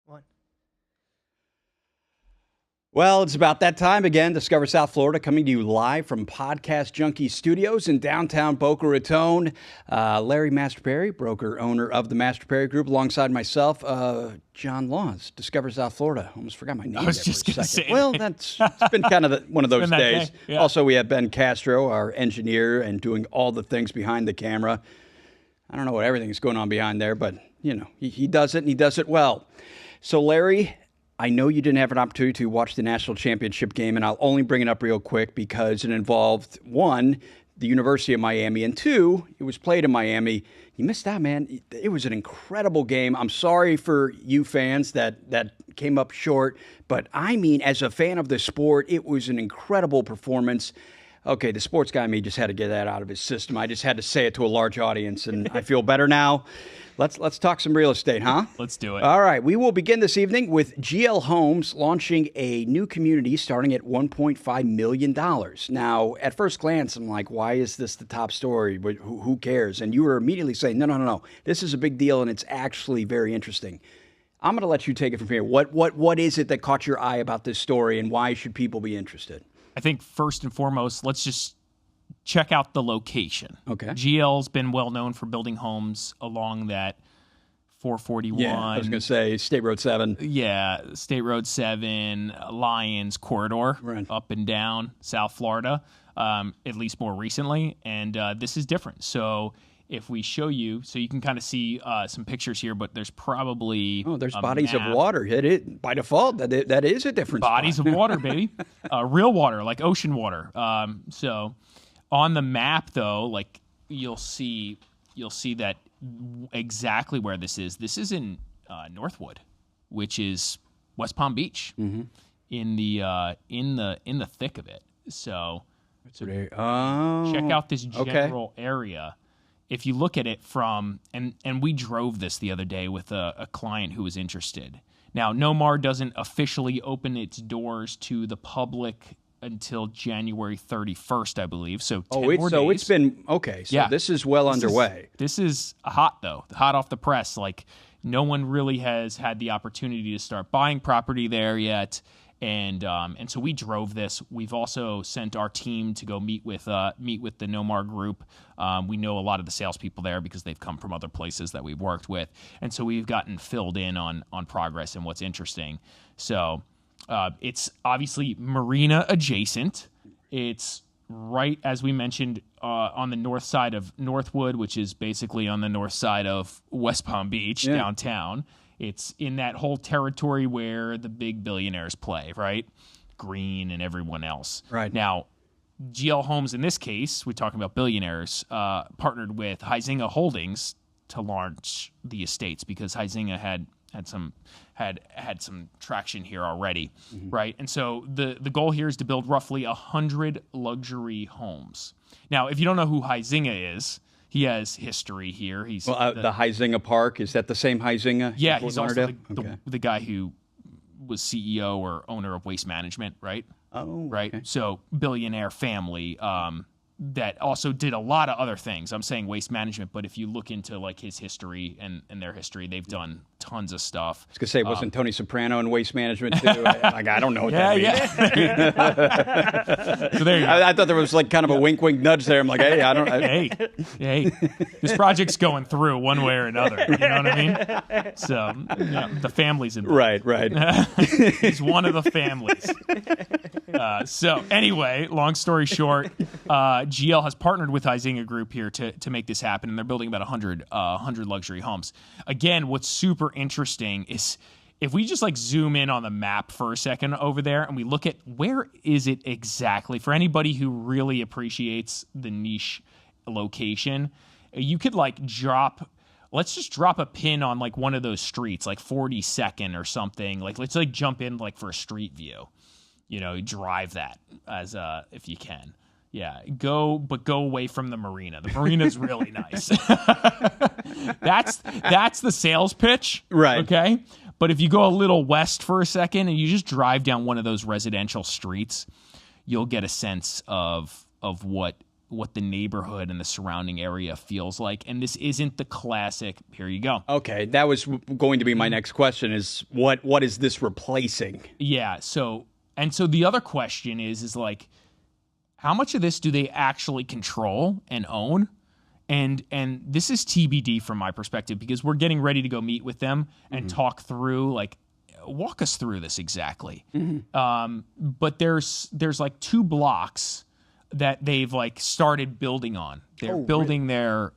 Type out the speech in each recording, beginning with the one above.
One. Well, it's about that time again. Discover South Florida coming to you live from Podcast Junkie Studios in downtown Boca Raton. Larry Mastropieri, broker owner of the Mastropieri Group, alongside myself, John Laws, Discover South Florida. Almost forgot my name. I was just going to say. Well, it's been kind of one of those days. Day. Yeah. Also, we have Ben Castro, our engineer, and doing all the things behind the camera. I don't know what everything is going on behind there, but he does it, and he does it well. So, Larry, I know you didn't have an opportunity to watch the national championship game, and I'll only bring it up real quick because it involved, one, the University of Miami, and two, it was played in Miami. You missed out, man. It was an incredible game. I'm sorry for you fans that came up short, but I mean, as a fan of the sport, it was an incredible performance. Okay, the sports guy in me just had to get that out of his system. I just had to say it to a large audience, and I feel better now. Let's talk some real estate, huh? Let's do it. All right. We will begin this evening with GL Homes launching a new community starting at $1.5 million. Now, at first glance, I'm like, why is this the top story? But who cares? And you were immediately saying, no. This is a big deal, and it's actually very interesting. I'm going to let you take it from here. What is it that caught your eye about this story, and why should people be interested? I think first and foremost, let's just check out the location. Okay. GL's been well known for building homes along that 441. Yeah, I was going to say State Road 7. Yeah, State Road 7, Lions corridor, Right. Up and down South Florida, at least more recently. And this is different. So if we show you, so you can kind of see some pictures here, but there's probably there's a bodies map. of water. By default, that is a different Bodies spot. of water, baby. Real water, like ocean water. So on the map, though, like you'll see that exactly where this is. This is in Northwood, which is West Palm Beach, in the thick of it. So check out this general area. If you look at it from, and we drove this the other day with a client who was interested. Now, NOMAR doesn't officially open its doors to the public until January 31st, I believe. So 10 more days. It's been, okay, so Yeah. this is well underway. This is hot, though, hot off the press. Like, no one really has had the opportunity to start buying property there yet. And so we drove this. We've also sent our team to go meet with the NOMAR group. We know a lot of the salespeople there because they've come from other places that we've worked with, and so we've gotten filled in on progress and what's interesting. So it's obviously marina adjacent. It's right, as we mentioned, on the north side of Northwood, which is basically on the north side of West Palm Beach, downtown. It's in that whole territory where the big billionaires play, right? Green and everyone else. Right. Now, GL Homes, in this case, we're talking about billionaires, partnered with Huizinga Holdings to launch the estates because Huizinga had some traction here already, right? And so the goal here is to build roughly 100 luxury homes. Now, if you don't know who Huizinga is, he has history here. He's the Huizinga Park, is that the same Huizinga? Yeah, he's also Okay. the guy who was CEO or owner of Waste Management, right? Oh, right. okay. So billionaire family that also did a lot of other things. I'm saying Waste Management, but if you look into like his history and their history, they've done tons of stuff. I was going to say, wasn't Tony Soprano in Waste Management too? I don't know what that means. Yeah. So there you go. I thought there was like kind of a wink nudge there. I'm like, hey, I don't. Hey, this project's going through one way or another. You know what I mean? So the family's involved. Right. He's one of the families. So anyway, long story short, GL has partnered with Huizinga Group here to make this happen, and they're building about 100 luxury homes. Again, what's super interesting is if we just like zoom in on the map for a second over there and we look at where is it exactly, for anybody who really appreciates the niche location, you could like let's just drop a pin on like one of those streets, like 42nd or something. Like let's like jump in like for a street view, drive that as if you can. Yeah, go away from the marina. The marina's really nice. That's the sales pitch, right? Okay, but if you go a little west for a second and you just drive down one of those residential streets, you'll get a sense of what what the neighborhood and the surrounding area feels like. And this isn't the classic, here you go. Okay, that was going to be my next question, is what is this replacing? Yeah, so the other question is like, how much of this do they actually control and own? And this is TBD from my perspective, because we're getting ready to go meet with them and talk through, like, walk us through this exactly. But there's like 2 blocks that they've like started building on. They're building their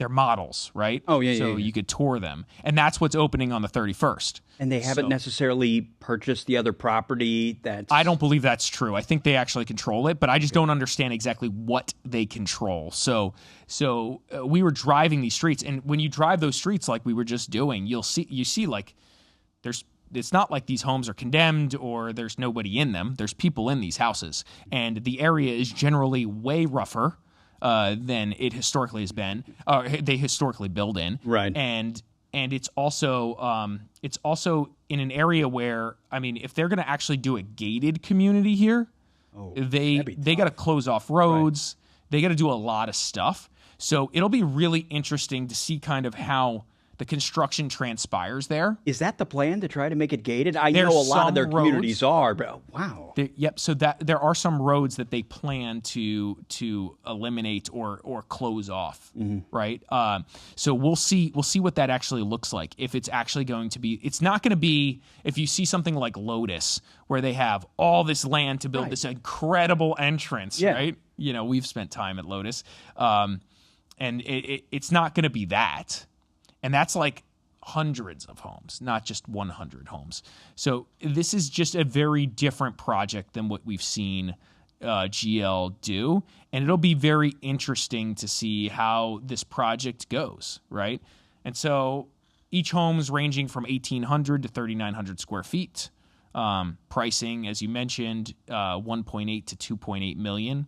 models, right? Oh, yeah, so yeah. you could tour them. And that's what's opening on the 31st. And they haven't necessarily purchased the other property that's... I don't believe that's true. I think they actually control it, but I just don't understand exactly what they control. So we were driving these streets, and when you drive those streets like we were just doing, you see like it's not like these homes are condemned or there's nobody in them. There's people in these houses, and the area is generally way rougher than it historically has been. They historically build in, right? And it's also in an area where, I mean, if they're going to actually do a gated community here, they got to close off roads. Right. They got to do a lot of stuff. So it'll be really interesting to see kind of how the construction transpires there. Is that the plan, to try to make it gated? I know a lot of their communities are, but wow. Yep. So that there are some roads that they plan to eliminate or close off, right? So we'll see what that actually looks like. If it's actually going to be, it's not going to be, if you see something like Lotus, where they have all this land to build this incredible entrance, right? You know, we've spent time at Lotus, and it's not going to be that. And that's like hundreds of homes, not just 100 homes. So this is just a very different project than what we've seen GL do. And it'll be very interesting to see how this project goes, right? And so each home's ranging from 1,800 to 3,900 square feet. Pricing, as you mentioned, 1.8 to 2.8 million.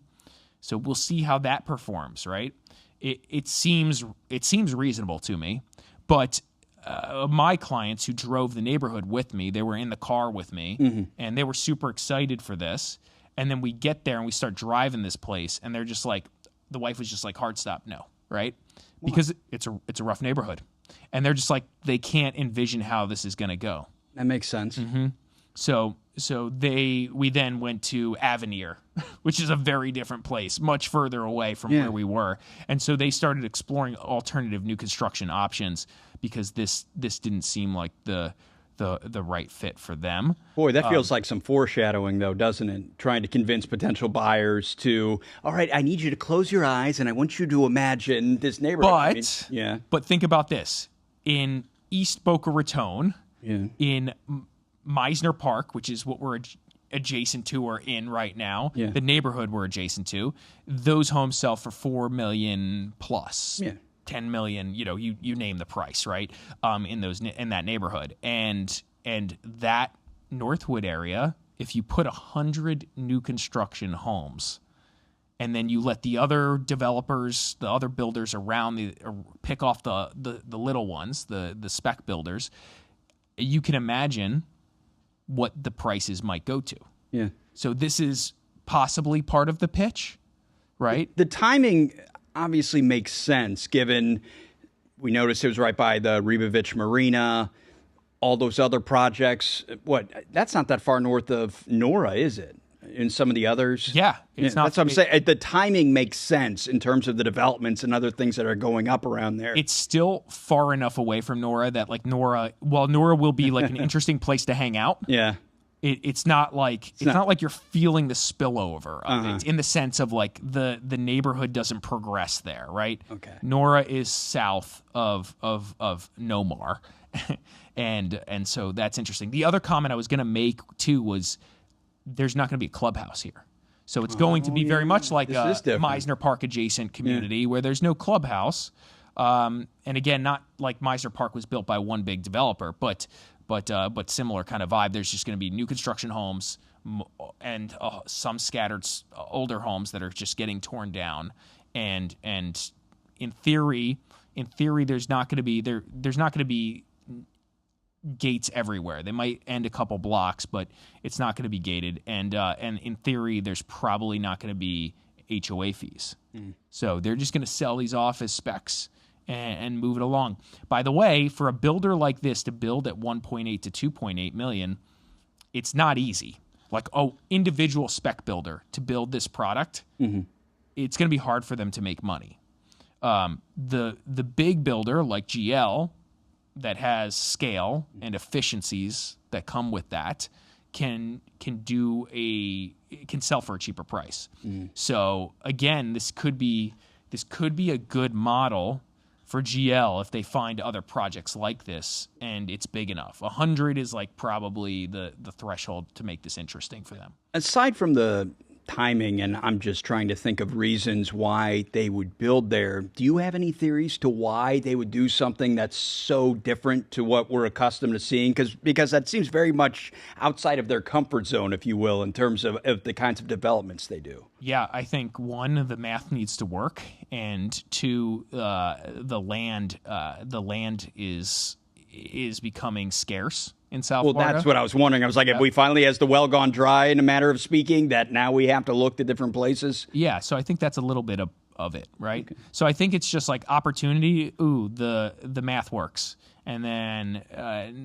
So we'll see how that performs, right? It seems reasonable to me. But my clients who drove the neighborhood with me, they were in the car with me, and they were super excited for this. And then we get there and we start driving this place, and they're just like, the wife was just like, hard stop, no, right? Because it's a rough neighborhood. And they're just like, they can't envision how this is going to go. That makes sense. So we then went to Avenir, which is a very different place, much further away from where we were. And so they started exploring alternative new construction options, because this didn't seem like the right fit for them. Boy, that feels like some foreshadowing, though, doesn't it? Trying to convince potential buyers to, all right, I need you to close your eyes and I want you to imagine this neighborhood. But think about this. In East Boca Raton, in Meisner Park, which is what we're adjacent to or in right now, the neighborhood we're adjacent to, those homes sell for $4 million plus, $10 million. You know, you name the price, right? In that neighborhood, and that Northwood area, if you put 100 new construction homes, and then you let the other developers, the other builders around pick off the little ones, the spec builders, you can imagine what the prices might go to. Yeah. So this is possibly part of the pitch, right? The timing obviously makes sense, given we noticed it was right by the Ribovich Marina, all those other projects. That's not that far north of Nora, is it? In some of the others? Yeah. It's not. That's what I'm saying. The timing makes sense in terms of the developments and other things that are going up around there. It's still far enough away from Nora that, like, Nora will be like an interesting place to hang out. Yeah. It's not like you're feeling the spillover of it, in the sense of like the neighborhood doesn't progress there, right? Okay. Nora is south of NOMAR, and so that's interesting. The other comment I was going to make too was, there's not going to be a clubhouse here. So it's going to be very much like a Meisner Park adjacent community where there's no clubhouse. And again, not like Meisner Park was built by one big developer, but similar kind of vibe. There's just going to be new construction homes and some scattered older homes that are just getting torn down. And in theory, there's not going to be gates everywhere. They might end a couple blocks, but it's not going to be gated. And in theory, there's probably not going to be HOA fees. So they're just going to sell these off as specs and move it along. By the way, for a builder like this to build at 1.8 to 2.8 million, it's not easy. Like, individual spec builder to build this product, it's going to be hard for them to make money. The big builder like GL that has scale and efficiencies that come with that can sell for a cheaper price. So again, this could be a good model for GL if they find other projects like this and it's big enough. 100 is like probably the threshold to make this interesting for them. Aside from the timing, and I'm just trying to think of reasons why they would build there, do you have any theories to why they would do something that's so different to what we're accustomed to seeing? Because that seems very much outside of their comfort zone, if you will, in terms of the kinds of developments they do. Yeah, I think one, the math needs to work, and two, the land is becoming scarce in South Florida. Well, that's what I was wondering. I was like, have we finally, has the well gone dry in a matter of speaking, that now we have to look to different places? Yeah, so I think that's a little bit of it, right? Okay. So I think it's just like opportunity. The math works. And then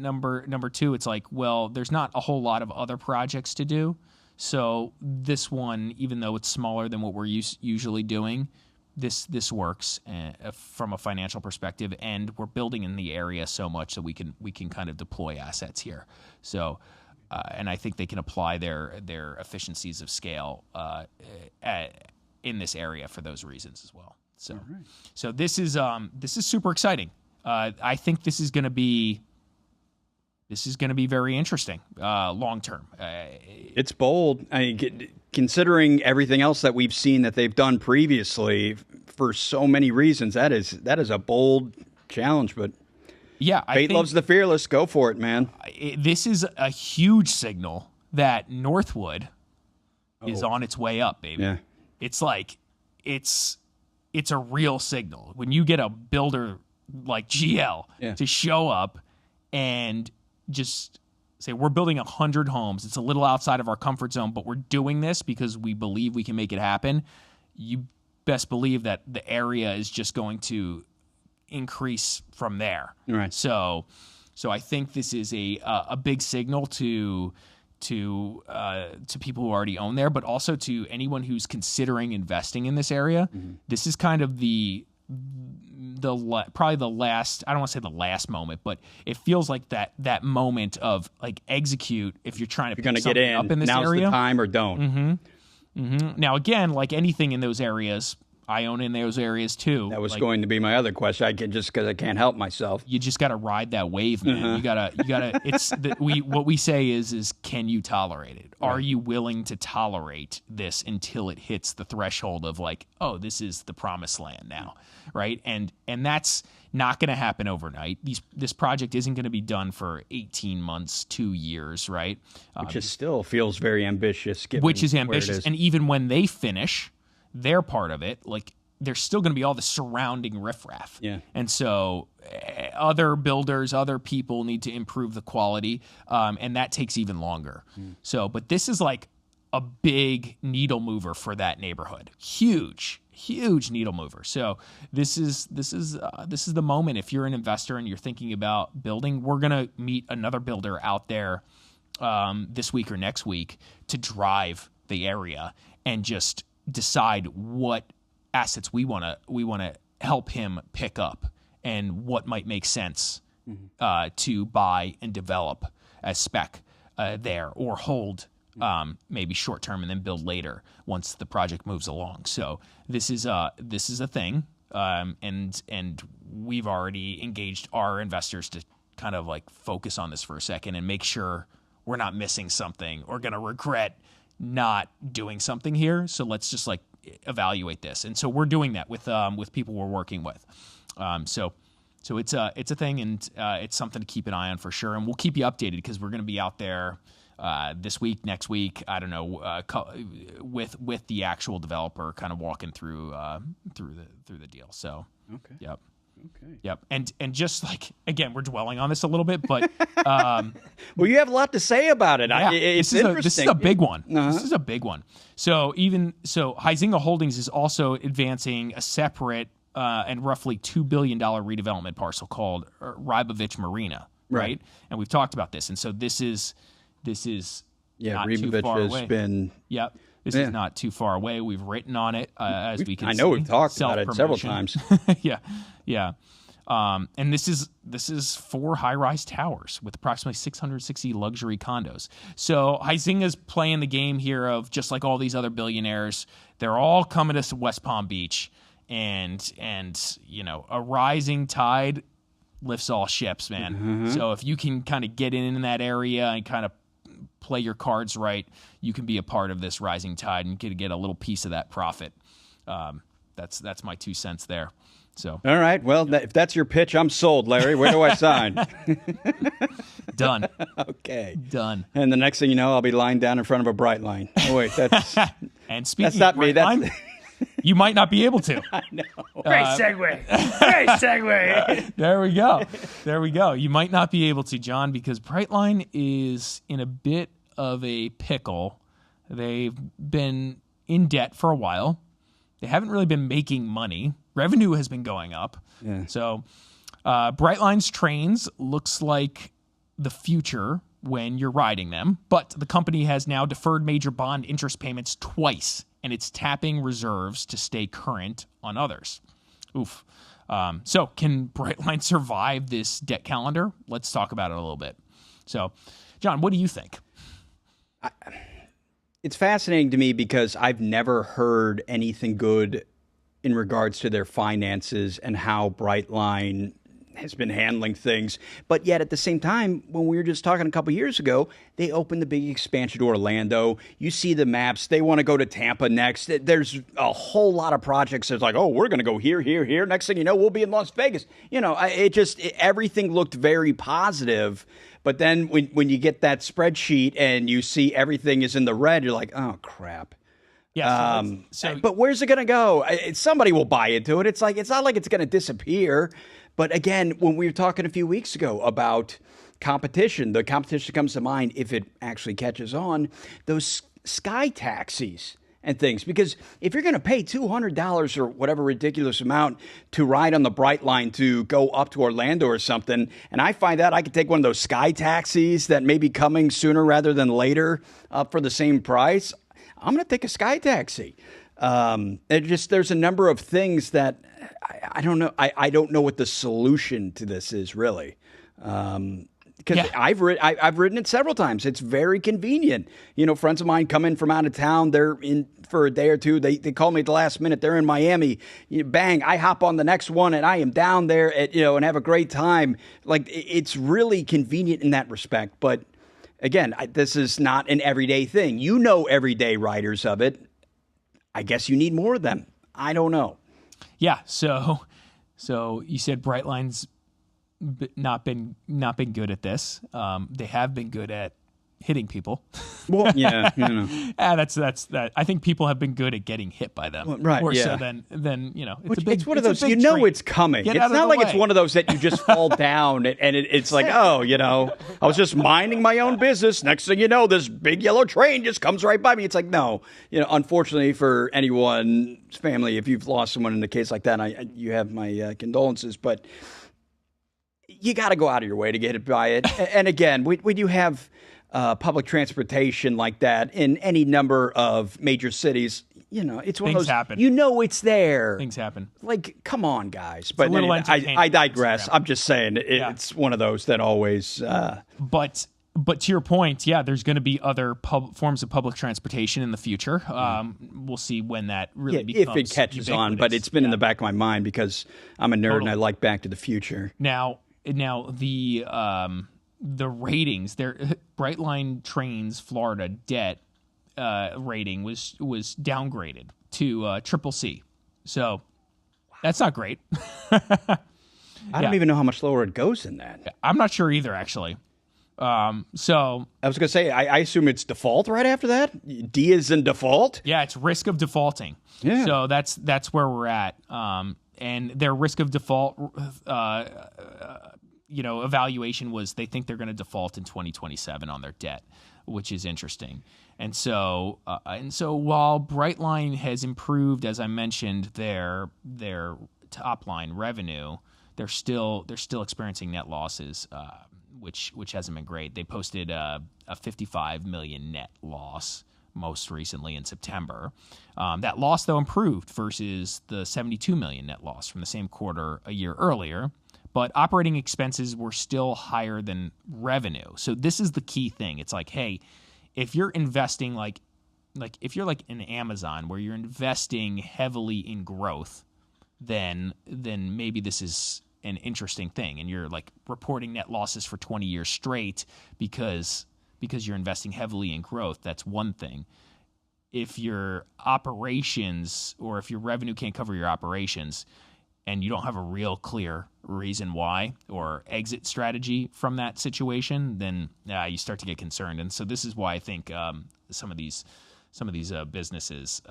number two, it's like, well, there's not a whole lot of other projects to do. So this one, even though it's smaller than what we're usually doing, this works from a financial perspective, and we're building in the area so much that we can kind of deploy assets here. So, and I think they can apply their efficiencies of scale in this area for those reasons as well. So, right. So this is super exciting. I think this is going to be very interesting long term. It's bold. I mean, considering everything else that we've seen that they've done previously, for so many reasons, that is a bold challenge. But yeah, fate loves the fearless. Go for it, man. This is a huge signal that Northwood is on its way up, baby. Yeah. It's like it's a real signal when you get a builder like GL to show up and just say, we're building 100 homes. It's a little outside of our comfort zone, but we're doing this because we believe we can make it happen. You best believe that the area is just going to increase from there. Right. So I think this is a big signal to people who already own there, but also to anyone who's considering investing in this area. Mm-hmm. This is kind of probably the last, I don't want to say the last moment, but it feels like that moment of like execute if you're trying to pick something up in this area. Now's the time, or don't. Mm-hmm. Mm-hmm. Now, again, like anything in those areas, I own in those areas too. That was going to be my other question. Because I can't help myself. You just got to ride that wave, man. Uh-huh. You gotta. It's what we say is can you tolerate it? Right. Are you willing to tolerate this until it hits the threshold of like, oh, this is the promised land now, right? And that's not going to happen overnight. This project isn't going to be done for 18 months, 2 years, right? Which still feels very ambitious. Which is ambitious, and even when they finish their part of it, like there's still going to be all the surrounding riffraff. Yeah. And so other builders, other people need to improve the quality, and that takes even longer. So, but this is like a big needle mover for that neighborhood. Huge needle mover. So this is the moment. If you're an investor and you're thinking about building, we're going to meet another builder out there this week or next week to drive the area and just decide what assets we want to help him pick up and what might make sense to buy and develop as spec there, or hold maybe short term and then build later once the project moves along. So this is a thing, and we've already engaged our investors to kind of like focus on this for a second and make sure we're not missing something or going to regret not doing something here. So let's just like evaluate this. And so we're doing that with people we're working with. So it's a thing, and it's something to keep an eye on for sure. And we'll keep you updated because we're going to be out there this week, next week. I don't know, with the actual developer, kind of walking through the deal. So okay, yep. Okay. Yep. And just like, again, we're dwelling on this a little bit, but well, you have a lot to say about it. Yeah, It's interesting. This is a big one. This is a big one. So Huizinga Holdings is also advancing a separate and roughly $2 billion redevelopment parcel called Rybovich Marina, right? And we've talked about this. And so this is not too far away. Has been... Yep. This is not too far away. We've written on it, as we can see. I know we've talked about it several times. Yeah. And this is 4 high-rise towers with approximately 660 luxury condos. So Huizinga's playing the game here of just like all these other billionaires, they're all coming to West Palm Beach, and a rising tide lifts all ships, man. Mm-hmm. So if you can kind of get in that area and kind of play your cards right, you can be a part of this rising tide and get a little piece of that profit. That's my 2 cents there. So all right, well, if that's your pitch, I'm sold, Larry. Where do I sign? Done. Okay, done. And the next thing you know, I'll be lying down in front of a Brightline. Oh wait, that's and speaking. That's not of me. That's you might not be able to. I know. Great segue. Great segue. There we go. You might not be able to, John, because Brightline is in a bit of a pickle. They've been in debt for a while. They haven't really been making money. Revenue has been going up. Yeah. So Brightline's trains looks like the future when you're riding them, but the company has now deferred major bond interest payments twice, and it's tapping reserves to stay current on others. Oof. So can Brightline survive this debt calendar? Let's talk about it a little bit. So, John, what do you think? It's fascinating to me because I've never heard anything good in regards to their finances and how Brightline has been handling things. But yet at the same time, when we were just talking a couple years ago, they opened the big expansion to Orlando. You see the maps. They want to go to Tampa next. There's a whole lot of projects that's like, oh, we're going to go here, here, here. Next thing you know, we'll be in Las Vegas. Everything looked very positive. But then when you get that spreadsheet and you see everything is in the red, you're like, oh, crap. Yeah. But where's it going to go? Somebody will buy into it. It's not like it's going to disappear. But again, when we were talking a few weeks ago about competition, the competition comes to mind if it actually catches on, those sky taxis and things. Because if you're going to pay $200 or whatever ridiculous amount to ride on the Brightline to go up to Orlando or something, and I find out I could take one of those sky taxis that may be coming sooner rather than later for the same price, I'm going to take a sky taxi. There's a number of things that I don't know. I don't know what the solution to this is really. Because I've ridden it several times. It's very convenient. Friends of mine come in from out of town. They're in for a day or two. They call me at the last minute. They're in Miami. Bang! I hop on the next one, and I am down there and have a great time. Like it's really convenient in that respect. But again, this is not an everyday thing. Everyday riders of it. I guess you need more of them. I don't know. Yeah. So you said Brightline's not been good at this. They have been good at hitting people. Well, yeah, that's that. I think people have been good at getting hit by them. Well, right. More yeah. so than it's one of those. It's coming. It's not like it's one of those that you just fall down and it's like, I was just minding my own business. Next thing you know, this big yellow train just comes right by me. It's like, no, unfortunately for anyone's family, if you've lost someone in a case like that, you have my condolences, but you got to go out of your way to get hit by it. And again, when you have public transportation like that in any number of major cities, it's one of those. Happen. It's there. Things happen. Like, come on, guys. But I digress. I'm just saying it's one of those that always. But to your point, there's going to be other forms of public transportation in the future. We'll see when that really becomes if it catches on. But it's been in the back of my mind because I'm a nerd and I like Back to the Future. Now the ratings, their Brightline Trains Florida debt rating was downgraded to CCC. So that's not great. I don't even know how much lower it goes than that. I'm not sure either, actually. So I was going to say, I assume it's default right after that. D is in default. Yeah, it's risk of defaulting. Yeah. So that's where we're at. and their risk of default, evaluation was they think they're going to default in 2027 on their debt, which is interesting. And so while Brightline has improved, as I mentioned, their top line revenue, they're still experiencing net losses, which hasn't been great. They posted a $55 million net loss most recently in September. That loss, though, improved versus the $72 million net loss from the same quarter a year earlier. But operating expenses were still higher than revenue. So this is the key thing. It's like, hey, if you're investing like if you're like in Amazon where you're investing heavily in growth, then maybe this is an interesting thing, and you're like reporting net losses for 20 years straight because you're investing heavily in growth. That's one thing. If your operations or if your revenue can't cover your operations and you don't have a real clear reason why or exit strategy from that situation, then you start to get concerned. And so this is why I think some of these businesses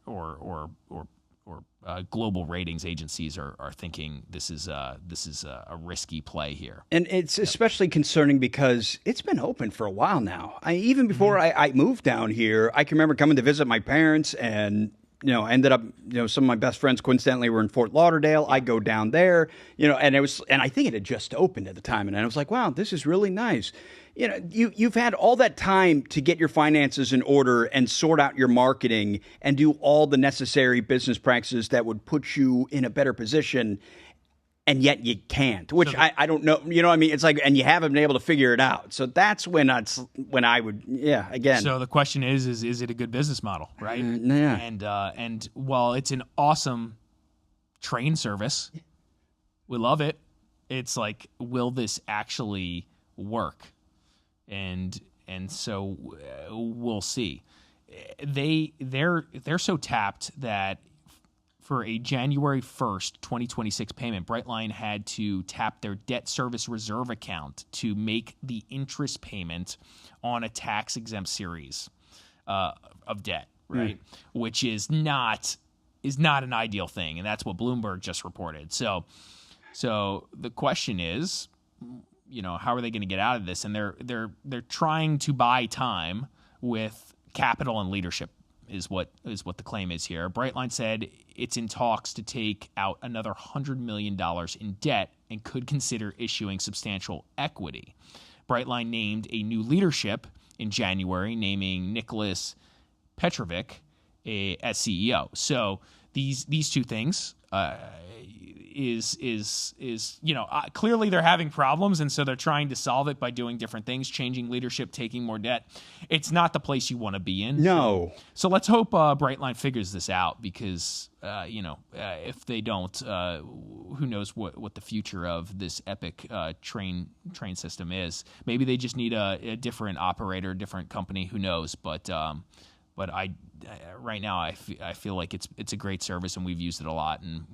or global ratings agencies are thinking this is a risky play here. And it's especially concerning because it's been open for a while now. Even before I moved down here, I can remember coming to visit my parents and ended up, some of my best friends coincidentally were in Fort Lauderdale. I go down there, and I think it had just opened at the time. And I was like, wow, this is really nice. You've had all that time to get your finances in order and sort out your marketing and do all the necessary business practices that would put you in a better position. And yet you can't, which I don't know. You know what I mean? It's like, and you haven't been able to figure it out. So that's when I would, again. So the question is it a good business model, right? Yeah. And while it's an awesome train service, we love it. It's like, will this actually work? And so we'll see. They're so tapped that for a January 1st, 2026 payment, Brightline had to tap their debt service reserve account to make the interest payment on a tax-exempt series of debt, right? Which is not an ideal thing, and that's what Bloomberg just reported. So the question is, how are they going to get out of this? And they're trying to buy time with capital and leadership. Is what the claim is here. Brightline said it's in talks to take out another $100 million in debt and could consider issuing substantial equity. Brightline named a new leadership in January, naming Nicholas Petrovic as CEO. So these two things is clearly they're having problems, and so they're trying to solve it by doing different things, changing leadership, taking more debt. It's not the place you want to be in. No. So let's hope Brightline figures this out, because if they don't, who knows what the future of this epic train system is. Maybe they just need a different operator, different company. Who knows? But I right now I feel like it's a great service, and we've used it a lot. And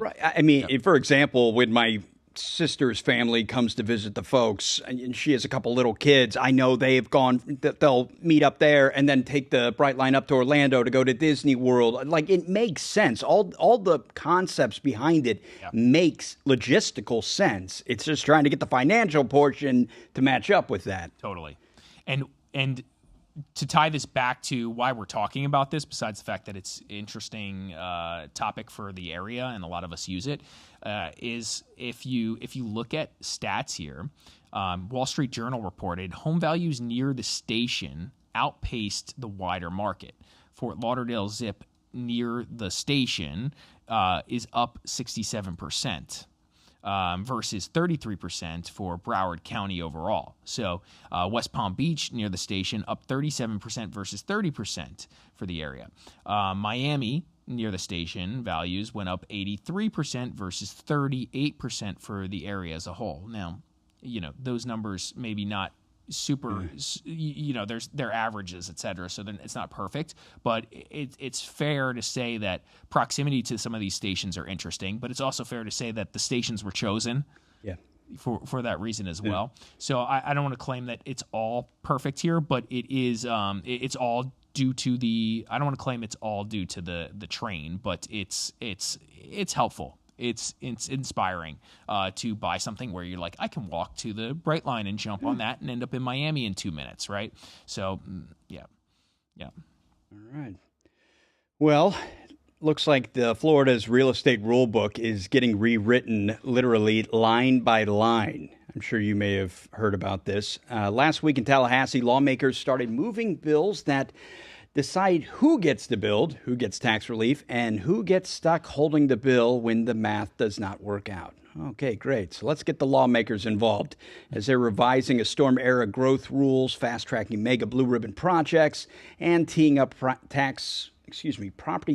right. I mean, for example, when my sister's family comes to visit the folks, and she has a couple little kids, I know they'll meet up there and then take the Brightline up to Orlando to go to Disney World. Like, it makes sense. All the concepts behind it makes logistical sense. It's just trying to get the financial portion to match up with that. Totally. And to tie this back to why we're talking about this, besides the fact that it's an interesting topic for the area and a lot of us use it, is if you look at stats here, Wall Street Journal reported home values near the station outpaced the wider market. Fort Lauderdale zip near the station is up 67%. Versus 33% for Broward County overall. So West Palm Beach near the station up 37% versus 30% for the area. Miami near the station values went up 83% versus 38% for the area as a whole. Now, those numbers maybe not super, there's their averages, et cetera. So then it's not perfect, but it's fair to say that proximity to some of these stations are interesting, but it's also fair to say that the stations were chosen for that reason as well. So I don't want to claim that it's all perfect here, but it is, it's all due to I don't want to claim it's all due to the train, but it's helpful. it's inspiring to buy something where you're like, I can walk to the Brightline and jump on that and end up in Miami in 2 minutes, right? So, yeah. All right. Well, looks like the Florida's real estate rulebook is getting rewritten literally line by line. I'm sure you may have heard about this. Last week in Tallahassee, lawmakers started moving bills that decide who gets to build, who gets tax relief, and who gets stuck holding the bill when the math does not work out. Okay, great. So let's get the lawmakers involved as they're revising a storm-era growth rules, fast-tracking mega blue ribbon projects, and teeing up property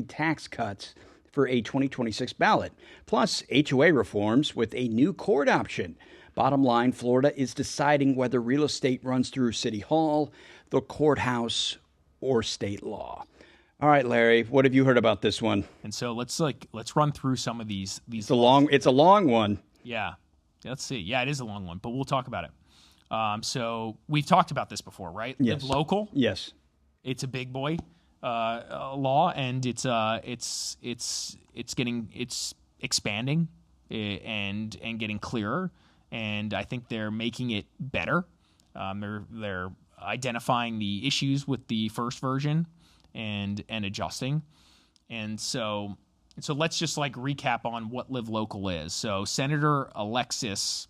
tax cuts for a 2026 ballot. Plus, HOA reforms with a new court option. Bottom line, Florida is deciding whether real estate runs through City Hall, the courthouse, or state law. All right, Larry, what have you heard about this one? And so let's run through some of these. It's a long one. Yeah. Let's see. Yeah, it is a long one, but we'll talk about it. So we've talked about this before, right? Yes. Live local. Yes. It's a big boy law, and it's expanding and getting clearer. And I think they're making it better. They're identifying the issues with the first version and adjusting. And so let's just recap on what Live Local is. So Senator Alexis,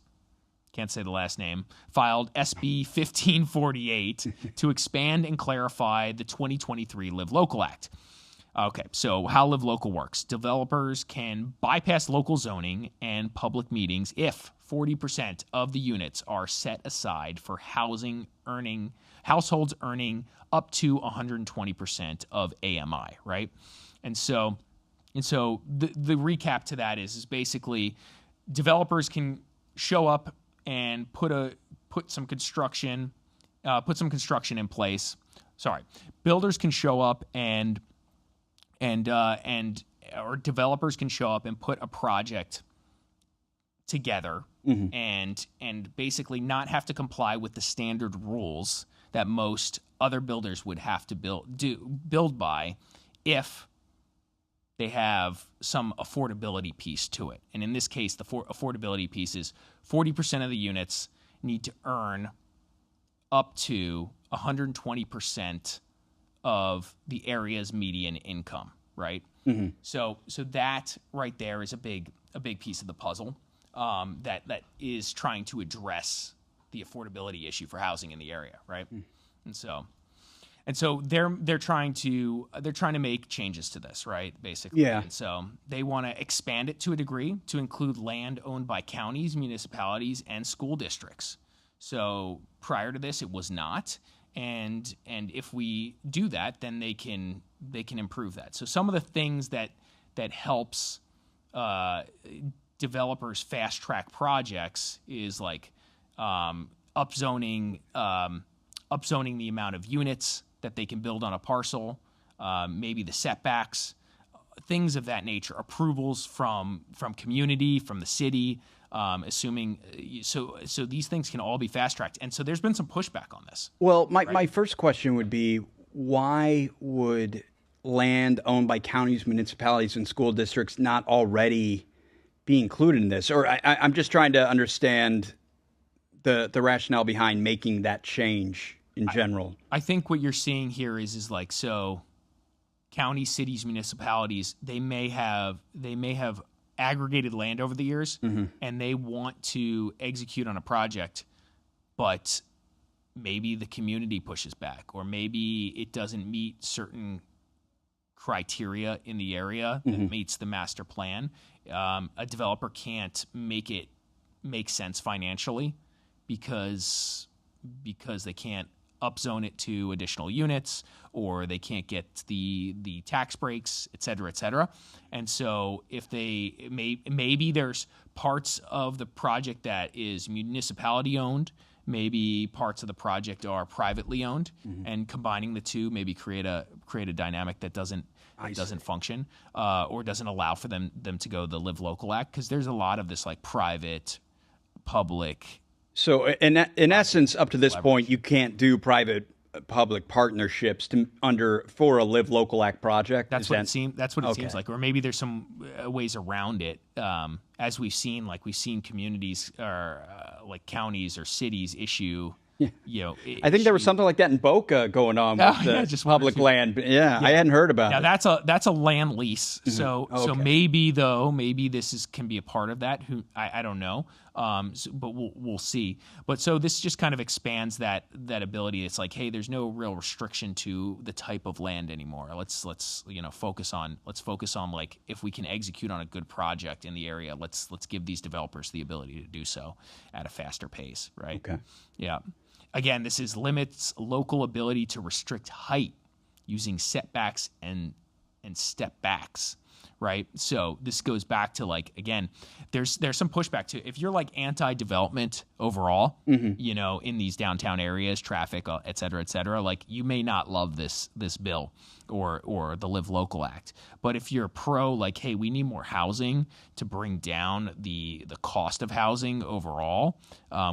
can't say the last name, filed SB 1548 to expand and clarify the 2023 Live Local Act. Okay, so how Live Local works. Developers can bypass local zoning and public meetings if 40% of the units are set aside for households earning up to 120% of AMI, right? And so the recap to that is basically developers can show up and put some construction in place. Sorry, builders can show up and developers can show up and put a project together and basically not have to comply with the standard rules that most other builders would have to build by if they have some affordability piece to it. And in this case, the affordability piece is 40% of the units need to earn up to 120% of the area's median income, right? Mm-hmm. So that right there is a big piece of the puzzle that is trying to address the affordability issue for housing in the area, right? Mm. And so they're trying to make changes to this, right? Basically, yeah. And so they want to expand it to a degree to include land owned by counties, municipalities, and school districts. So prior to this, it was not. And if we do that, then they can improve that. So some of the things that helps developers fast track projects is upzoning the amount of units that they can build on a parcel, maybe the setbacks, things of that nature, approvals from community, from the city. Assuming so these things can all be fast tracked, and so there's been some pushback on this. Well, my first question would be, why would land owned by counties, municipalities, and school districts not already be included in this? Or I'm just trying to understand the rationale behind making that change in general. I think what you're seeing here is so counties, cities, municipalities, they may have aggregated land over the years, and they want to execute on a project, but maybe the community pushes back, or maybe it doesn't meet certain criteria in the area that meets the master plan. A developer can't make it make sense financially because they can't upzone it to additional units, or they can't get the tax breaks, et cetera. And so if maybe there's parts of the project that is municipality owned, maybe parts of the project are privately owned, and combining the two maybe create a dynamic that doesn't function, or doesn't allow for them to go the Live Local Act, because there's a lot of this private, public. So in essence, up to this point, you can't do private public partnerships for a Live Local Act project. That's what it seems. That's what it seems like, or maybe there's some ways around it. As we've seen communities or like counties or cities issue. Yeah. I think there was something like that in Boca going on with just public land. Yeah, I hadn't heard about it. Now that's a land lease. So maybe this can be a part of that. I don't know. But we'll see. But so this just kind of expands that ability. It's like, hey, there's no real restriction to the type of land anymore. Let's focus on like if we can execute on a good project in the area, let's give these developers the ability to do so at a faster pace, right? Okay. Yeah. Again, this limits local ability to restrict height using setbacks and step backs, right? So this goes back to like, again, there's some pushback to if you're like anti-development overall, in these downtown areas, traffic, et cetera, like you may not love this bill or the Live Local Act. But if you're pro, like, hey, we need more housing to bring down the cost of housing overall.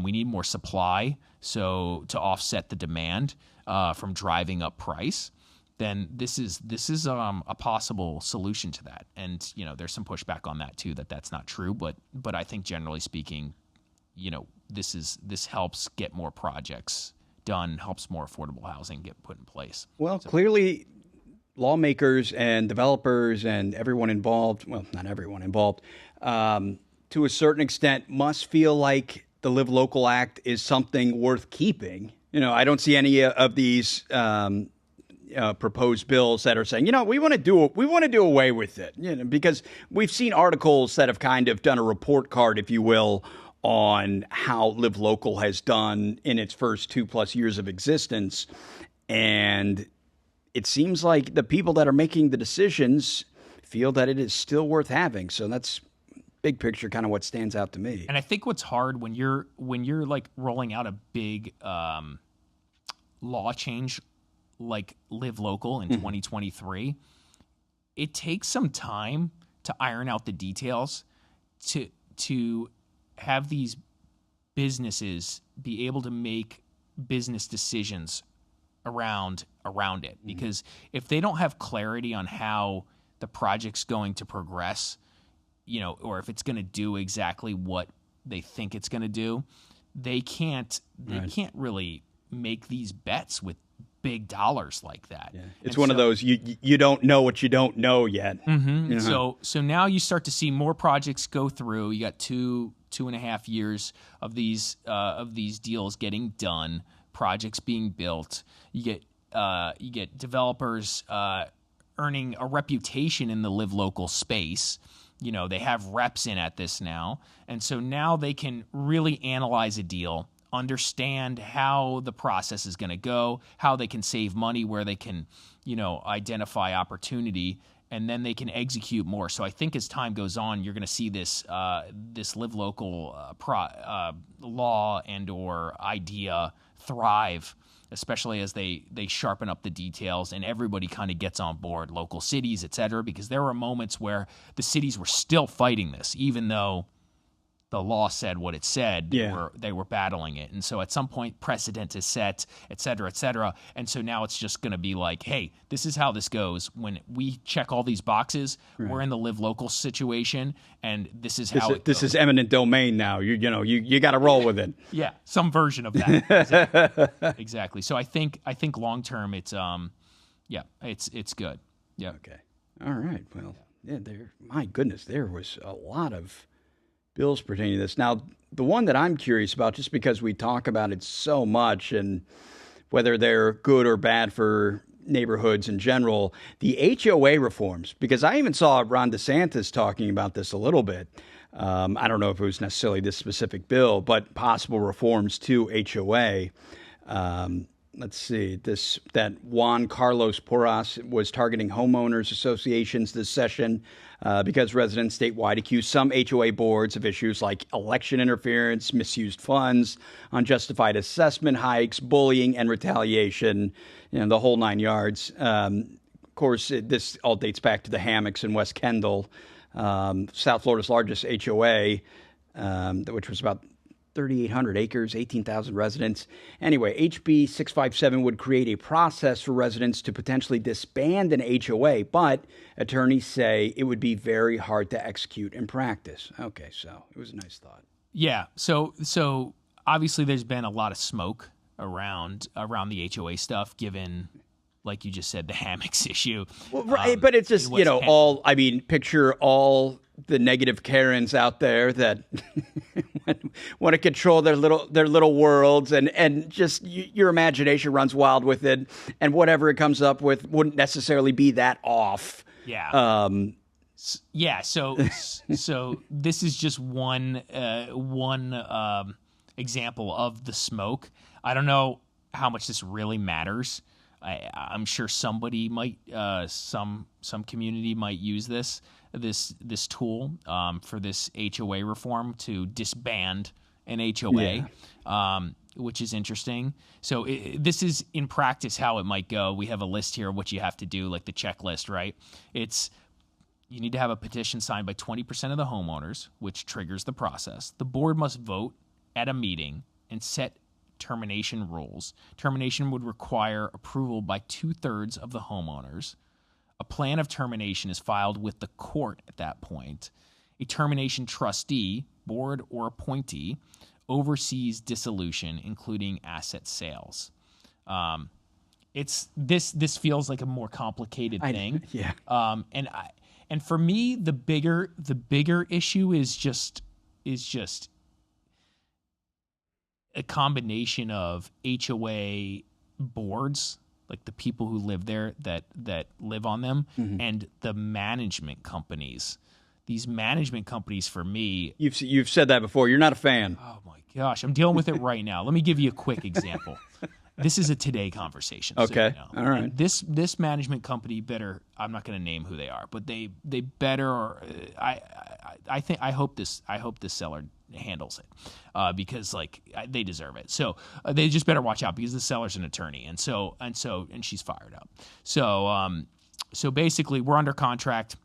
We need more supply, so to offset the demand from driving up price. Then this is a possible solution to that. And there's some pushback on that too, that's not true. But I think generally speaking, this helps get more projects done, helps more affordable housing get put in place. Well, clearly lawmakers and developers and everyone involved, well, not everyone involved, to a certain extent must feel like the Live Local Act is something worth keeping. I don't see any of these proposed bills that are saying, we want to do away with it, because we've seen articles that have kind of done a report card, if you will, on how Live Local has done in its first 2+ years of existence. And it seems like the people that are making the decisions feel that it is still worth having. So that's big picture kind of what stands out to me. And I think what's hard when you're like rolling out a big law change like Live Local in 2023, it takes some time to iron out the details to have these businesses be able to make business decisions around it. Because if they don't have clarity on how the project's going to progress, or if it's going to do exactly what they think it's going to do, they can't really make these bets with big dollars like that. Yeah. It's one of those you don't know what you don't know yet. Mm-hmm. So now you start to see more projects go through. You got 2.5 years of these deals getting done, projects being built. You get developers earning a reputation in the Live Local space. They have reps in at this now, and so now they can really analyze a deal, understand how the process is going to go, how they can save money, where they can, identify opportunity, and then they can execute more. So I think as time goes on, you're going to see this Live Local law and or idea thrive, especially as they sharpen up the details and everybody kind of gets on board, local cities, et cetera, because there were moments where the cities were still fighting this, even though the law said what it said. They were battling it. And so at some point precedent is set, et cetera, et cetera. And so now it's just going to be like, hey, this is how this goes. When we check all these boxes, we're in the Live Local situation, and this is how it goes. This is eminent domain now. You got to roll with it. Yeah, some version of that. Exactly. So I think long term it's it's good. Yeah. Okay. All right. Well, my goodness, there was a lot of bills pertaining to this. Now, the one that I'm curious about, just because we talk about it so much and whether they're good or bad for neighborhoods in general, the HOA reforms, because I even saw Ron DeSantis talking about this a little bit. I don't know if it was necessarily this specific bill, but possible reforms to HOA. Let's see, that Juan Carlos Porras was targeting homeowners associations this session because residents statewide accused some HOA boards of issues like election interference, misused funds, unjustified assessment hikes, bullying, and retaliation, the whole 9 yards. Of course, this all dates back to the hammocks in West Kendall, South Florida's largest HOA, which was about 3,800 acres, 18,000 residents. Anyway, HB 657 would create a process for residents to potentially disband an HOA, but attorneys say it would be very hard to execute in practice. Okay, so it was a nice thought. Yeah. So obviously there's been a lot of smoke around the HOA stuff, given, like you just said, the hammocks issue. Well, right, but it's just, picture all the negative Karens out there that want to control their little worlds, and just your imagination runs wild with it, and whatever it comes up with wouldn't necessarily be that off. Yeah. So this is just one example of the smoke. I don't know how much this really matters. I'm sure somebody might, some community might use this tool for this HOA reform to disband an HOA, which is interesting. So this is in practice how it might go. We have a list here of what you have to do, like the checklist, right? You need to have a petition signed by 20% of the homeowners, which triggers the process. The board must vote at a meeting and set termination rules. Termination would require approval by 2/3 of the homeowners. A plan of termination is filed with the court at that point. A termination trustee, board or appointee, oversees dissolution, including asset sales. This feels like a more complicated thing. And for me, the bigger issue is just a combination of HOA boards, like the people who live there that live on them, and the management companies. These management companies, for me, you've said that before. You're not a fan. Oh my gosh, I'm dealing with it right now. Let me give you a quick example. This is a today conversation. Okay, so you know. All right. And this management company better. I'm not going to name who they are, but they better. I hope this seller handles it because they deserve it. So they just better watch out, because the seller's an attorney, and she's fired up. So basically, we're under contract.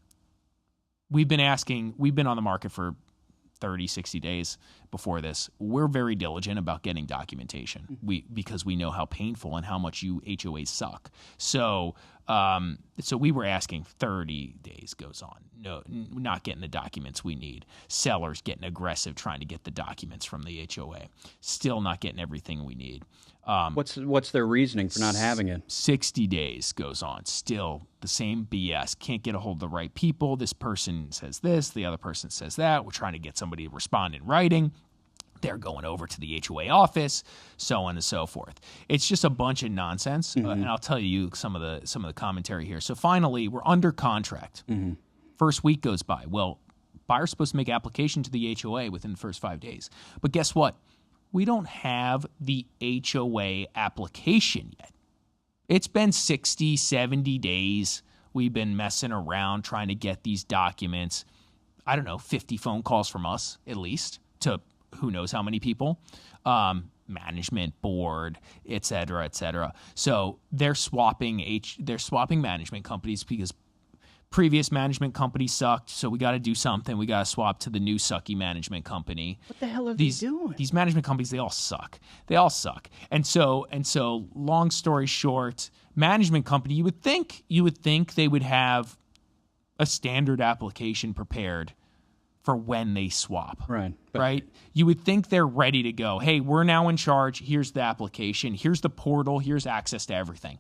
We've been on the market for 30, 60 days before this. We're very diligent about getting documentation because we know how painful and how much you HOAs suck. So we were asking 30 days goes on. No, not getting the documents we need. Sellers getting aggressive trying to get the documents from the HOA. Still not getting everything we need. What's their reasoning for not having it? 60 days goes on. Still the same BS. Can't get a hold of the right people. This person says this. The other person says that. We're trying to get somebody to respond in writing. They're going over to the HOA office, so on and so forth. It's just a bunch of nonsense. And I'll tell you some of the commentary here. So finally, we're under contract. First week goes by. Well, buyer's supposed to make application to the HOA within the first 5 days. But guess what? We don't have the HOA application yet. It's been 60, 70 days. We've been messing around trying to get these documents. I don't know, 50 phone calls from us, at least, to who knows how many people, management, board, et cetera, et cetera. So they're swapping management companies because previous management company sucked, so we got to do something. We got to swap to the new sucky management company. What the hell are they doing? These management companies, they all suck. They all suck. And so, long story short, management company, you would think they would have a standard application prepared for when they swap. Right. Right? You would think they're ready to go. Hey, we're now in charge. Here's the application. Here's the portal. Here's access to everything.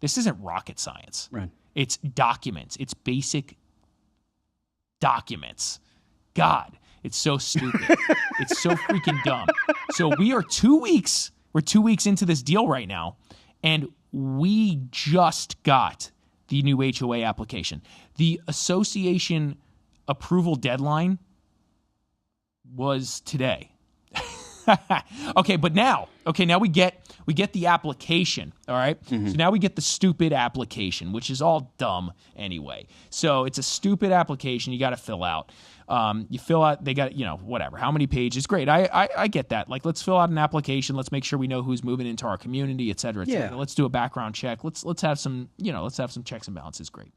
This isn't rocket science. Right. It's documents. It's basic documents. God, it's so stupid. It's so freaking dumb. So we're 2 weeks into this deal right now, and we just got the new HOA application. The association approval deadline was today. Now we get the application, all right? So now we get the stupid application, which is all dumb anyway. So it's a stupid application you got to fill out. You fill out, they got, whatever, how many pages, great. I get that. Like, let's fill out an application. Let's make sure we know who's moving into our community, et cetera, et cetera. Yeah. Let's do a background check. Let's have some, checks and balances. Great.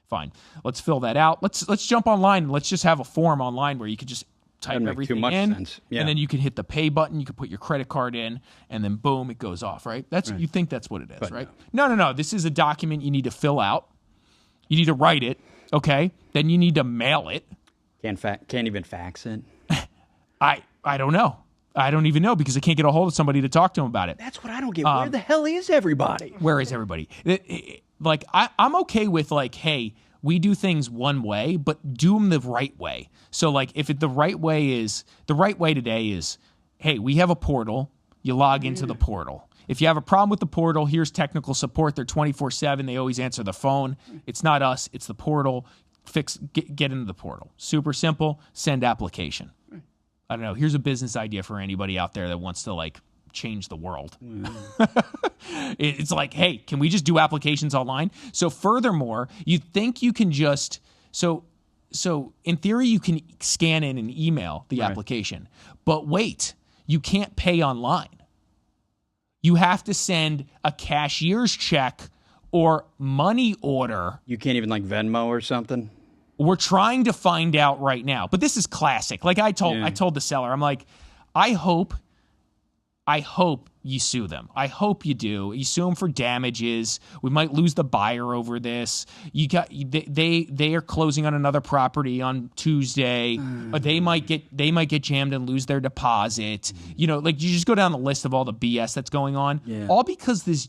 Fine. Let's fill that out. Let's jump online. Let's just have a form online where you could just type Doesn't make everything too much in, sense. Yeah. and then you can hit the pay button. You can put your credit card in, and then boom, it goes off. Right? You think that's what it is, right? No. This is a document you need to fill out. You need to write it. Okay. Then you need to mail it. Can't even fax it. I don't know. I don't even know because I can't get a hold of somebody to talk to them about it. That's what I don't get. Where the hell is everybody? Where is everybody? Like, I'm okay with, like, hey, we do things one way, but do them the right way. So, like, if the right way today is, hey, we have a portal. You log into the portal. If you have a problem with the portal, here's technical support. They're 24/7. They always answer the phone. It's not us. It's the portal. Get into the portal. Super simple. Send application. I don't know. Here's a business idea for anybody out there that wants to, like, change the world. It's like, hey, can we just do applications online? So furthermore, you think you can just so in theory you can scan in and email the application. But wait, you can't pay online. You have to send a cashier's check or money order. You can't even like Venmo or something? We're trying to find out right now. But this is classic. Like I told the seller, I'm like, I hope you sue them. I hope you do. You sue them for damages. We might lose the buyer over this. They are closing on another property on Tuesday. Or they might get jammed and lose their deposit. You know, like you just go down the list of all the BS that's going on. Yeah. All because these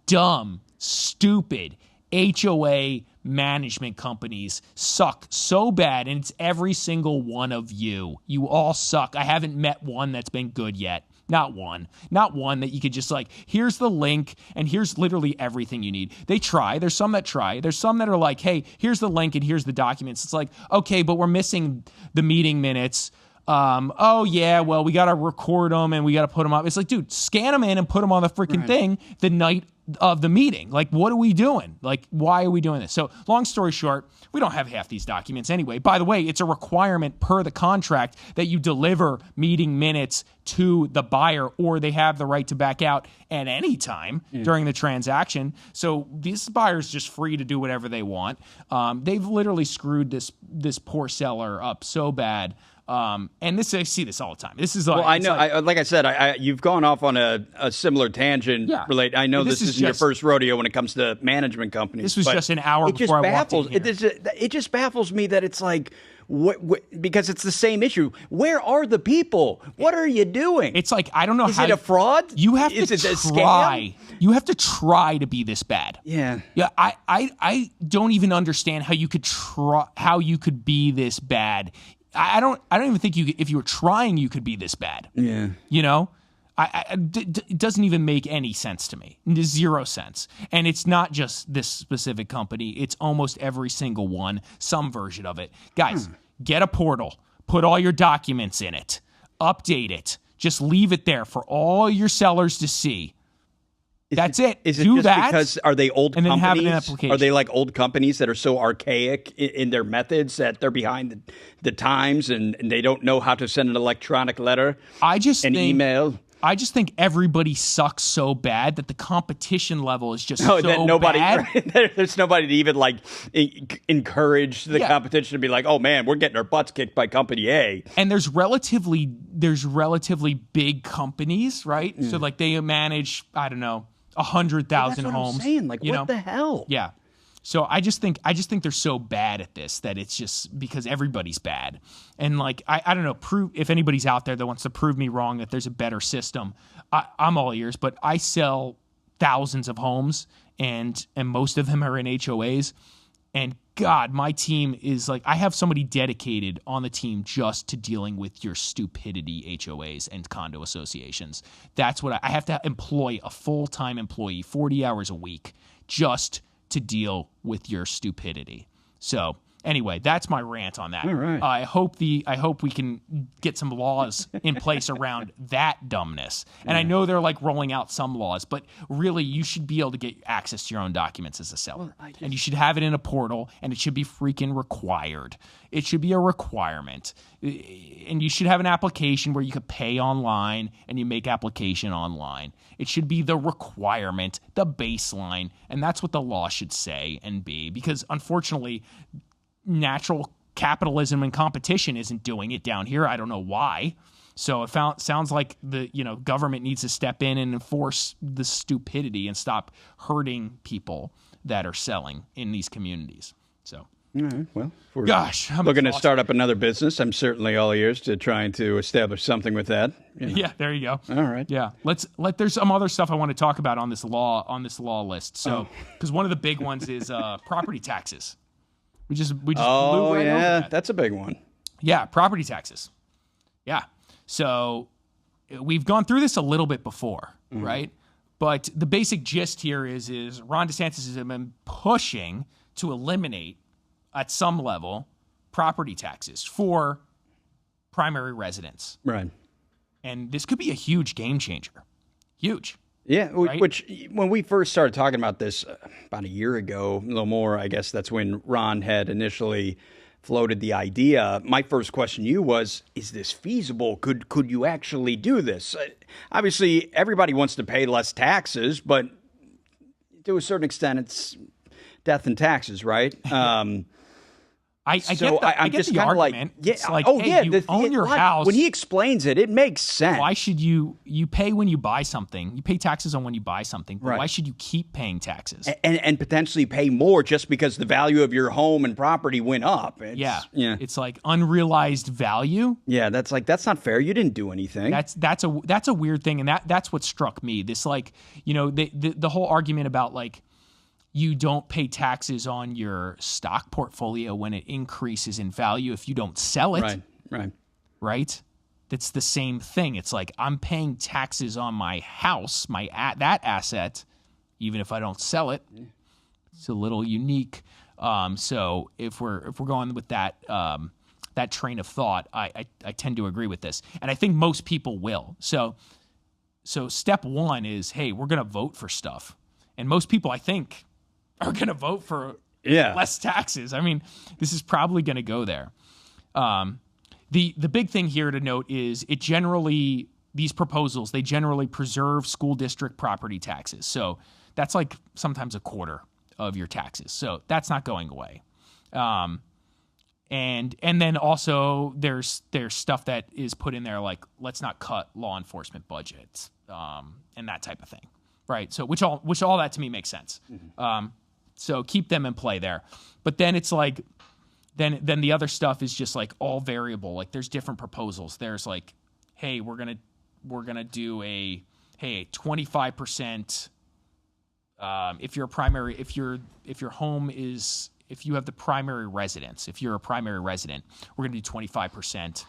dumb, stupid HOA management companies suck so bad, and it's every single one of you. You all suck. I haven't met one that's been good yet. Not one that you could just like, here's the link and here's literally everything you need. They try. There's some that try. There's some that are like, hey, here's the link and here's the documents. It's like, okay, but we're missing the meeting minutes. Oh yeah, well, we got to record them and we got to put them up. It's like, dude, scan them in and put them on the freaking thing the night of the meeting. Like, what are we doing? Like, why are we doing this? So long story short, we don't have half these documents anyway. By the way, it's a requirement per the contract that you deliver meeting minutes to the buyer, or they have the right to back out at any time during the transaction. So these buyers just free to do whatever they want. They've literally screwed this poor seller up so bad. And this, I see this all the time. This is I know. Like I said, you've gone off on a similar tangent. Yeah. I know this isn't your first rodeo when it comes to management companies. This was just an hour before I walked in here. It just baffles me that it's like, because it's the same issue. Where are the people? What are you doing? It's like, I don't know. Is it a fraud? You have Is to it a try. scam? You have to try to be this bad. Yeah. Yeah. I don't even understand how you could try, how you could be this bad. I don't even think if you were trying, you could be this bad. Yeah. You know, it doesn't even make any sense to me. Zero sense. And it's not just this specific company. It's almost every single one, some version of it. Guys, get a portal. Put all your documents in it. Update it. Just leave it there for all your sellers to see. That's it. Is it Do just that, because are they old and then companies? have an application. Are they like old companies that are so archaic in their methods that they're behind the times and they don't know how to send an electronic letter? Email. I just think everybody sucks so bad that the competition level is just that nobody, bad. There's nobody to even like encourage the competition to be like, oh man, we're getting our butts kicked by company A. And there's relatively big companies, right? So like they manage, I don't know, 100,000 homes. I'm saying. Like, what the hell? Yeah. So I just think they're so bad at this that it's just because everybody's bad. And like, I don't know, if anybody's out there that wants to prove me wrong that there's a better system, I'm all ears, but I sell thousands of homes and most of them are in HOAs. And God, my team is like, I have somebody dedicated on the team just to dealing with your stupidity HOAs and condo associations. That's what I have to employ a full-time employee, 40 hours a week, just to deal with your stupidity. So anyway, that's my rant on that. All right. I hope we can get some laws in place around that dumbness. And I know they're like rolling out some laws, but really you should be able to get access to your own documents as a seller. And you should have it in a portal, and it should be freaking required. It should be a requirement. And you should have an application where you could pay online and you make application online. It should be the requirement, the baseline, and that's what the law should say and be. Because unfortunately, natural capitalism and competition isn't doing it down here. I don't know why. So it sounds like the government needs to step in and enforce the stupidity and stop hurting people that are selling in these communities. So. All right. Well, if we're I'm looking to start up another business, I'm certainly all ears to trying to establish something with that. Yeah, there you go. All right. Yeah, there's some other stuff I want to talk about on this law list. So, because one of the big ones is property taxes. We just blew right over that. That's a big one. Yeah, property taxes. Yeah. So we've gone through this a little bit before, right? But the basic gist here is Ron DeSantis has been pushing to eliminate, at some level, property taxes for primary residents. Right. And this could be a huge game changer. Huge. Yeah, right? Which when we first started talking about this about a year ago, a little more, I guess that's when Ron had initially floated the idea. My first question to you was, is this feasible? Could you actually do this? Obviously, everybody wants to pay less taxes, but to a certain extent, it's death and taxes, right? I get the argument. It's like, you own your house. When he explains it, it makes sense. Why should you pay when you buy something? You pay taxes on when you buy something, but why should you keep paying taxes? And potentially pay more just because the value of your home and property went up. It's like unrealized value. Yeah, that's not fair. You didn't do anything. That's a weird thing, and that's what struck me. This the whole argument about you don't pay taxes on your stock portfolio when it increases in value if you don't sell it. Right? That's the same thing. It's like I'm paying taxes on my house, that asset, even if I don't sell it. It's a little unique. So if we're going with that train of thought, I tend to agree with this, and I think most people will. So step one is, hey, we're going to vote for stuff, and most people, I think, are going to vote for less taxes. I mean, this is probably going to go there. The big thing here to note is these proposals, they generally preserve school district property taxes. So that's like sometimes a quarter of your taxes. So that's not going away. And then also there's stuff that is put in there like, let's not cut law enforcement budgets and that type of thing. Right. So which all that to me makes sense. So keep them in play there. But then it's like, then the other stuff is just like all variable. Like there's different proposals. There's like, hey, we're gonna do a 25%. If you're a primary resident, we're gonna do 25%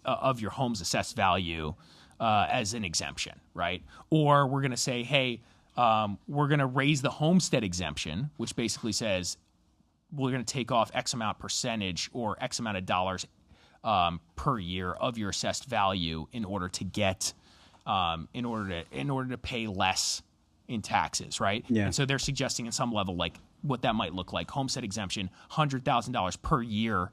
of your home's assessed value as an exemption, right? Or we're gonna say, hey, we're going to raise the homestead exemption, which basically says we're going to take off X amount percentage or X amount of dollars per year of your assessed value in order to get in order to pay less in taxes, right? Yeah. And so they're suggesting in some level like what that might look like. Homestead exemption, $100,000 per year.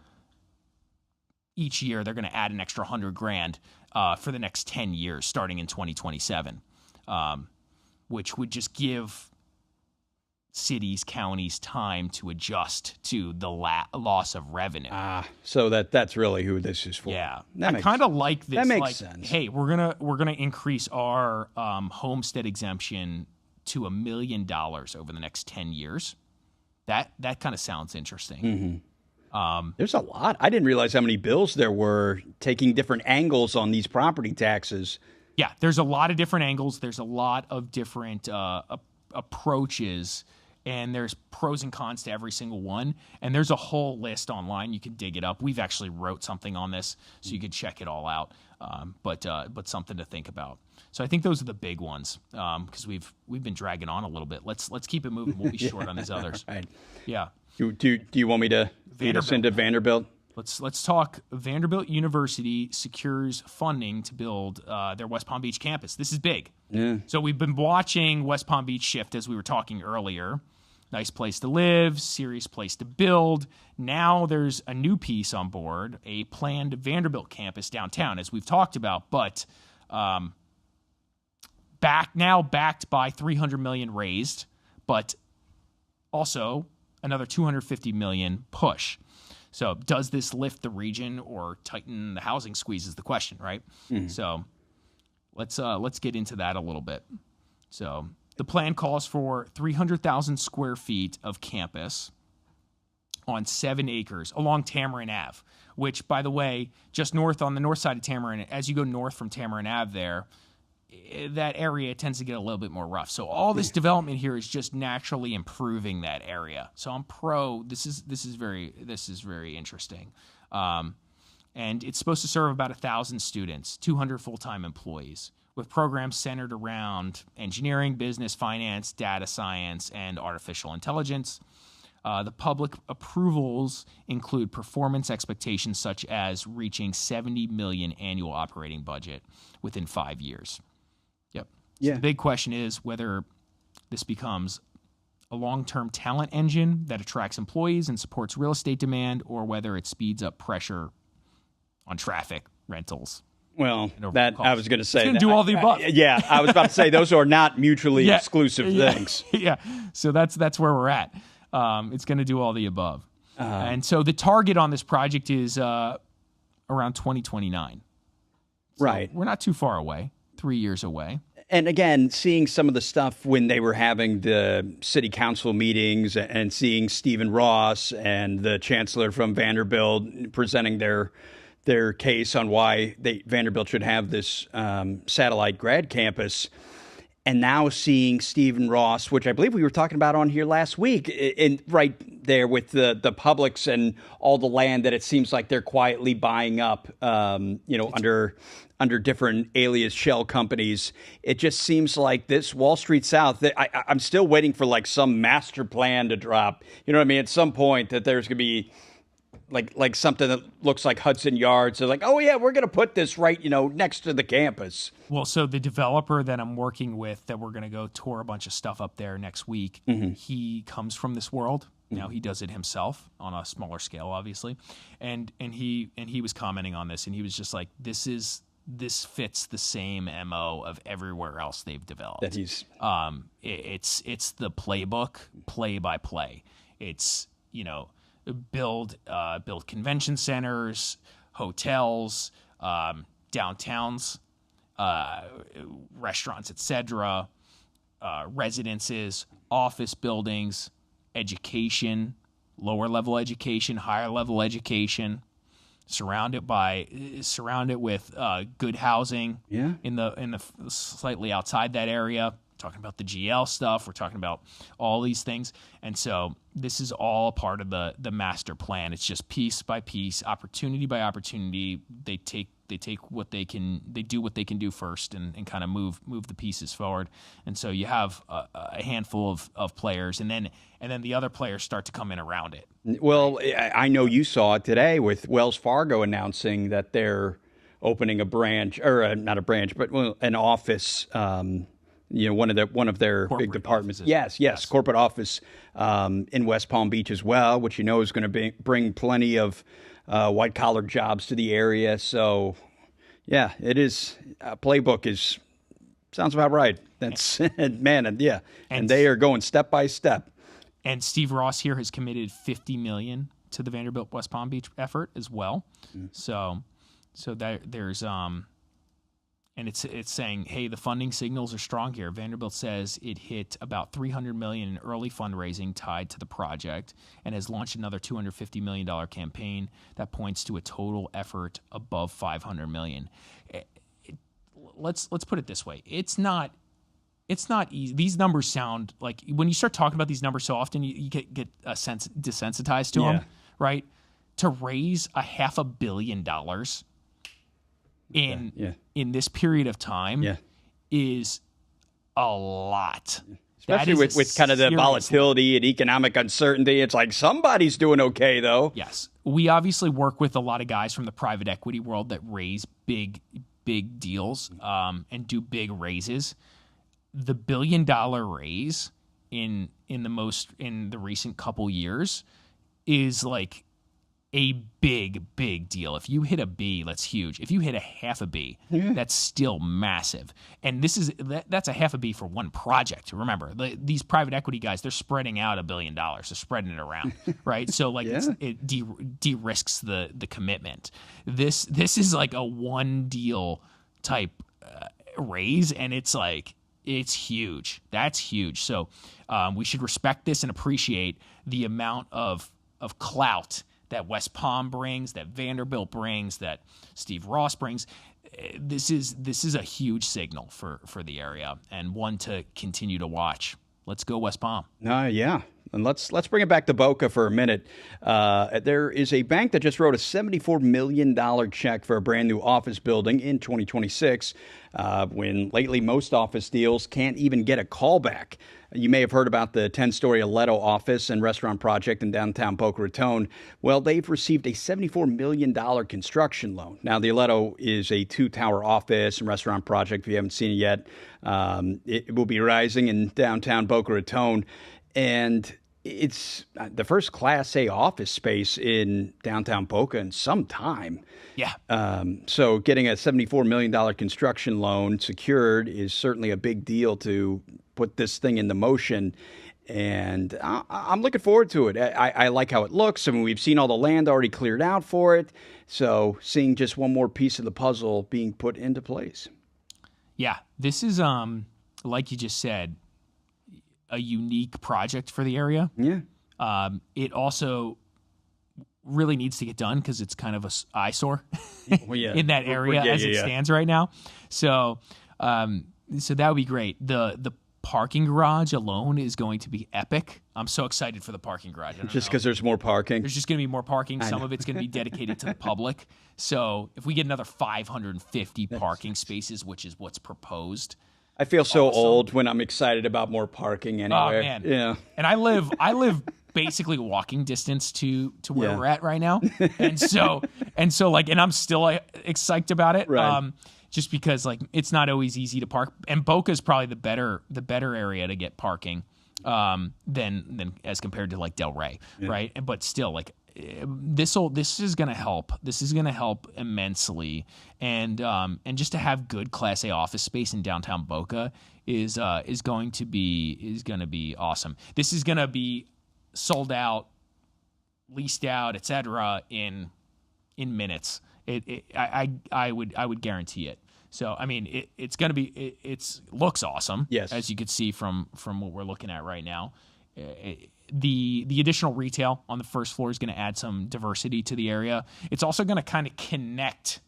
Each year they're going to add an extra $100,000 for the next 10 years, starting in 2027. Which would just give cities, counties time to adjust to the loss of revenue. So that's really who this is for. Yeah, I kind of like this. That makes sense. Hey, we're gonna increase our homestead exemption to $1 million over the next 10 years. That kind of sounds interesting. There's a lot. I didn't realize how many bills there were taking different angles on these property taxes. Yeah, there's a lot of different angles. There's a lot of different approaches, and there's pros and cons to every single one. And there's a whole list online. You can dig it up. We've actually wrote something on this, so you could check it all out. But something to think about. So I think those are the big ones because we've been dragging on a little bit. Let's keep it moving. We'll be short on these others. Right. Yeah. Do you want me to lead us into Vanderbilt? Let's talk. Vanderbilt University secures funding to build their West Palm Beach campus. This is big. Yeah. So we've been watching West Palm Beach shift, as we were talking earlier. Nice place to live, serious place to build. Now there's a new piece on board, a planned Vanderbilt campus downtown, as we've talked about, but backed by $300 million raised, but also another $250 million push. So does this lift the region or tighten the housing squeeze is the question, right? So let's get into that a little bit. So the plan calls for 300,000 square feet of campus on 7 acres along Tamarin Ave, which, by the way, just on the north side of Tamarin, as you go north from Tamarin Ave there, that area tends to get a little bit more rough. So all this development here is just naturally improving that area. So I'm pro. This is very interesting. And it's supposed to serve about 1,000 students, 200 full-time employees, with programs centered around engineering, business, finance, data science, and artificial intelligence. The public approvals include performance expectations such as reaching $70 million annual operating budget within 5 years. Yep. So the big question is whether this becomes a long-term talent engine that attracts employees and supports real estate demand, or whether it speeds up pressure on traffic, rentals. Well, that I was going to say. It's going to do all the above. Yeah, I was about to say those are not mutually exclusive things. Yeah. So that's where we're at. It's going to do all the above. And so the target on this project is around 2029. So right. We're not too far away, 3 years away. And again, seeing some of the stuff when they were having the city council meetings and seeing Stephen Ross and the chancellor from Vanderbilt presenting their case on why Vanderbilt should have this satellite grad campus. And now seeing Stephen Ross, which I believe we were talking about on here last week, right there with the Publix and all the land that it seems like they're quietly buying up, under different alias shell companies. It just seems like this Wall Street South, I'm still waiting for like some master plan to drop. You know what I mean? At some point that there's going to be like something that looks like Hudson Yards. They're like, oh yeah, we're going to put this right, next to the campus. Well, so the developer that I'm working with, that we're going to go tour a bunch of stuff up there next week, he comes from this world. Now he does it himself on a smaller scale, obviously, and he was commenting on this, and he was just like, this fits the same MO of everywhere else they've developed. That he's it's the playbook, play by play. It's build convention centers, hotels, downtowns, restaurants, etc., residences, office buildings, education, lower level education, higher level education. Surround it with good housing. Yeah. In the slightly outside that area. Talking about the GL stuff. We're talking about all these things. And so this is all part of the master plan. It's just piece by piece, opportunity by opportunity. They take what they do what they can do first and kind of move the pieces forward. And so you have a handful of players, and then the other players start to come in around it. Well, I know you saw it today with Wells Fargo announcing that they're opening a branch, or not a branch, but an office. One of their corporate big departments. Offices. Yes, corporate office in West Palm Beach as well, which is going to bring plenty of white collar jobs to the area. So, yeah, it is. Playbook sounds about right. That's and they are going step by step. And Steve Ross here has committed $50 million to the Vanderbilt West Palm Beach effort as well. So there's and it's saying, hey, the funding signals are strong here. Vanderbilt says it hit about $300 million in early fundraising tied to the project and has launched another $250 million campaign that points to a total effort above $500 million. Let's put it this way: it's not easy. These numbers sound like, when you start talking about these numbers so often, you get a sense desensitized to them, right? To raise $500 million in this period of time is a lot. Especially with kind of the volatility and economic uncertainty. It's like somebody's doing okay, though. Yes. We obviously work with a lot of guys from the private equity world that raise big deals and do big raises. The $1 billion raise in the recent couple years is like a big deal. If you hit a B, that's huge. If you hit a half a B, that's still massive. And that's a half a B for one project. Remember, these private equity guys, they're spreading out $1 billion. They're spreading it around, right? So like it de-risks the commitment. This is like a one deal type raise, and it's like it's huge. That's huge. So we should respect this and appreciate the amount of clout that West Palm brings, that Vanderbilt brings, that Steve Ross brings. This is a huge signal for the area, and one to continue to watch. Let's go West Palm. Yeah. And let's bring it back to Boca for a minute. There is a bank that just wrote a $74 million check for a brand new office building in 2026, when lately most office deals can't even get a call back. You may have heard about the 10-story Aledo office and restaurant project in downtown Boca Raton. Well, they've received a $74 million construction loan. Now, the Aledo is a 2-tower office and restaurant project. If you haven't seen it yet, it will be rising in downtown Boca Raton. And it's the first Class A office space in downtown Boca in some time. Yeah. So getting a $74 million construction loan secured is certainly a big deal to put this thing into motion. And I'm looking forward to it. I like how it looks. I mean, we've seen all the land already cleared out for it. So seeing just one more piece of the puzzle being put into place. Yeah. This is, like you just said, a unique project for the area. Yeah. It also really needs to get done because it's kind of a eyesore in that area as it stands right now. So that would be great. The parking garage alone is going to be epic. I'm so excited for the parking garage. Just because there's more parking. There's just going to be more parking. Some of it's going to be dedicated to the public. So if we get another 550 parking spaces, which is what's proposed. I feel so old when I'm excited about more parking anywhere. Oh man, yeah. And I live basically walking distance to where we're at right now, and so I'm still excited about it. Right. Just because like it's not always easy to park, and Boca is probably the better area to get parking than as compared to like Del Rey, right? But still, like this is going to help. This is going to help immensely, and just to have good Class A office space in downtown Boca is going to be awesome. This is going to be sold out, leased out, etc. in minutes. I would guarantee it. So I mean, it's going to be it looks awesome. Yes, as you could see from what we're looking at right now. The additional retail on the first floor is going to add some diversity to the area. It's also going to kind of connect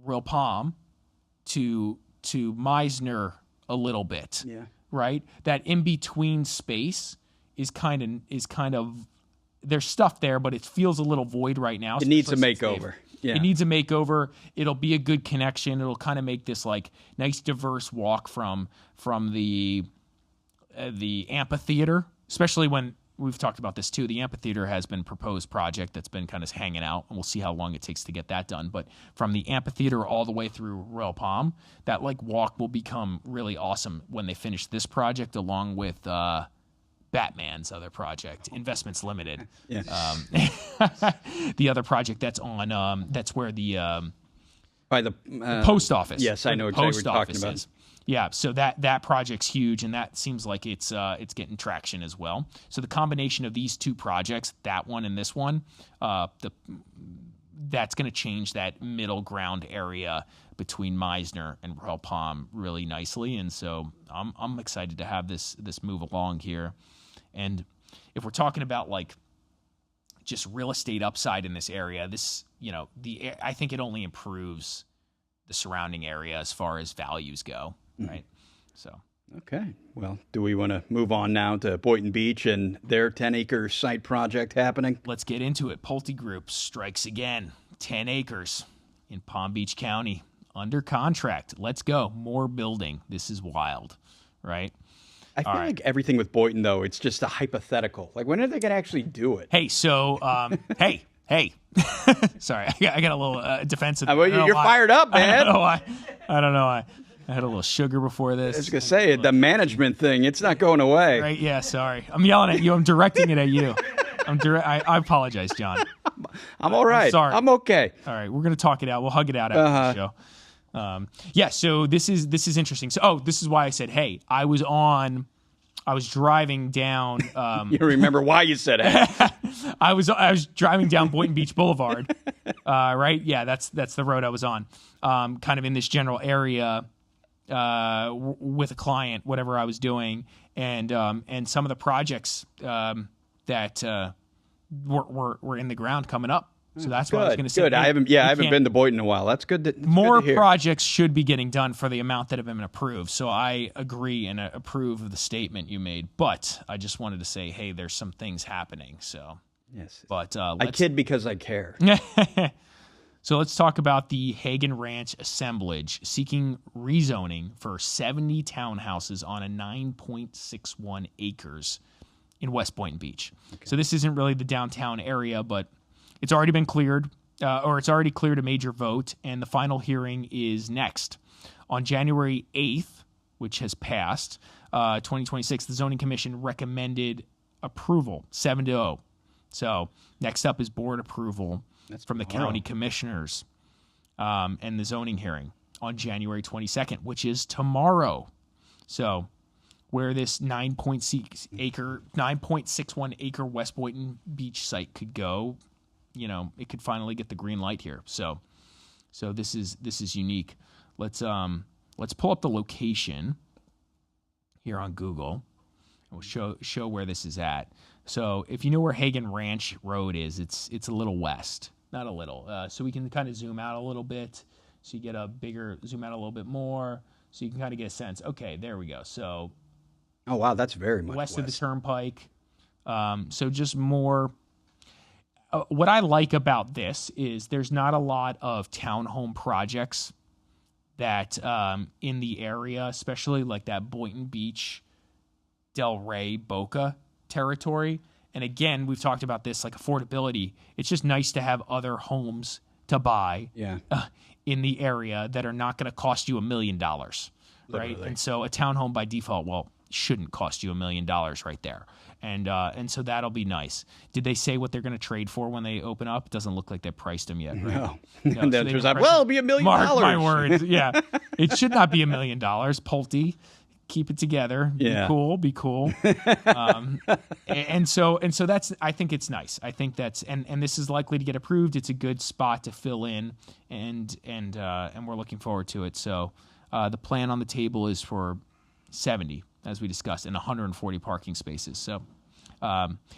Real Palm to Meisner a little bit. Yeah. Right? That in between space is kind of there's stuff there, but it feels a little void right now. It needs a makeover. Yeah. It needs a makeover. It'll be a good connection. It'll kind of make this like nice diverse walk from the amphitheater, especially when we've talked about this too. The amphitheater has been a proposed project that's been kind of hanging out, and we'll see how long it takes to get that done. But from the amphitheater all the way through Royal Palm, that like walk will become really awesome when they finish this project, along with Batman's other project, Investments Limited. Yeah. The other project that's on, that's where the by the post office. Yes, I know exactly what you're talking about. Yeah, so that project's huge, and that seems like it's getting traction as well. So the combination of these two projects, that one and this one, that's going to change that middle ground area between Meisner and Royal Palm really nicely, and so I'm excited to have this move along here. And if we're talking about like just real estate upside in this area, I think it only improves the surrounding area as far as values go. Right. So. Okay. Well, do we want to move on now to Boynton Beach and their 10-acre site project happening? Let's get into it. PulteGroup strikes again. 10 acres in Palm Beach County under contract. Let's go. More building. This is wild. Right. I feel like everything with Boynton, though, it's just a hypothetical. Like, when are they going to actually do it? Hey, so, hey. Sorry, I got a little defensive. You're fired up, man. I don't know why. I had a little sugar before this. I was going to say, the management thing, it's not going away. Right, yeah, sorry. I'm yelling at you. I'm directing it at you. I apologize, John. I'm all right. sorry. I'm okay. All right, we're gonna talk it out. We'll hug it out after the show. Yeah, so this is interesting. So, this is why I said, hey, I was driving down. You remember why you said it? I was driving down Boynton Beach Boulevard, right? Yeah, that's the road I was on, kind of in this general area with a client, whatever I was doing, and some of the projects that were in the ground coming up. So that's what I was going to say. Good. I haven't been to Boynton in a while. That's good. More good to hear. projects should be getting done for the amount that have been approved. So I agree and approve of the statement you made. But I just wanted to say, hey, there's some things happening. So yes, but I kid because I care. So let's talk about the Hagen Ranch assemblage seeking rezoning for 70 townhouses on a 9.61 acres in West Boynton Beach. Okay. So this isn't really the downtown area, but it's already been cleared, or it's already cleared a major vote, and the final hearing is next. On January 8th, which has passed, 2026, the Zoning Commission recommended approval, 7-0. So next up is board approval from the county commissioners and the zoning hearing on January 22nd, which is tomorrow. So where this 9.61 acre West Boynton Beach site could go, it could finally get the green light here. So this is unique. Let's pull up the location here on Google. We'll show where this is at. So if you know where Hagen Ranch Road is, it's a little west, not a little. So we can kind of zoom out a little bit, so you get zoom out a little bit more, so you can kind of get a sense. Okay, there we go. So, oh wow, that's very much west of the Turnpike. So just more. What I like about this is there's not a lot of townhome projects that in the area, especially like that Boynton Beach, Delray, Boca territory. And again, we've talked about this, like affordability. It's just nice to have other homes to buy in the area that are not going to cost you $1 million, right? Literally. And so a townhome by default, shouldn't cost you $1 million right there. And so that'll be nice. Did they say what they're going to trade for when they open up? It doesn't look like they priced them yet, right? No. No. And then So there's like, well, it'll be $1 million. Mark my words. Yeah. It should not be $1 million. Pulte, keep it together. Yeah. Be cool. And so that's, I think it's nice. I think that's, and this is likely to get approved. It's a good spot to fill in, and we're looking forward to it. So the plan on the table is for 70, as we discussed, and 140 parking spaces. So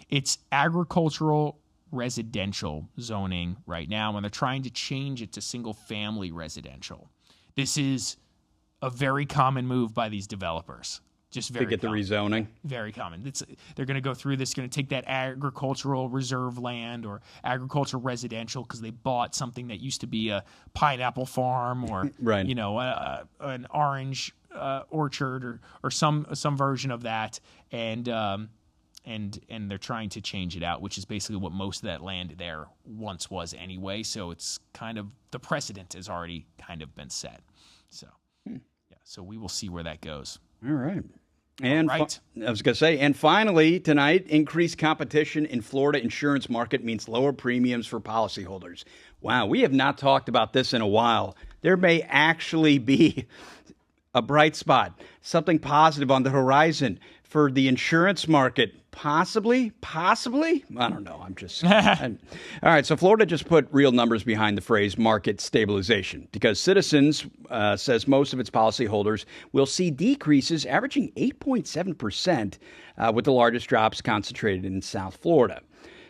it's agricultural residential zoning right now, and they're trying to change it to single-family residential. This is a very common move by these developers. Just very to get common. the rezoning. Very common. They're going to go through this, going to take that agricultural reserve land or agricultural residential because they bought something that used to be a pineapple farm or right. An orange orchard or some version of that, and they're trying to change it out, which is basically what most of that land there once was anyway. So it's kind of the precedent has already kind of been set. So so we will see where that goes. All right. And I was going to say, and finally tonight, increased competition in Florida insurance market means lower premiums for policyholders. Wow, we have not talked about this in a while. There may actually be a bright spot, something positive on the horizon for the insurance market. Possibly? I don't know. I'm just... all right, so Florida just put real numbers behind the phrase market stabilization because Citizens says most of its policyholders will see decreases averaging 8.7%, with the largest drops concentrated in South Florida.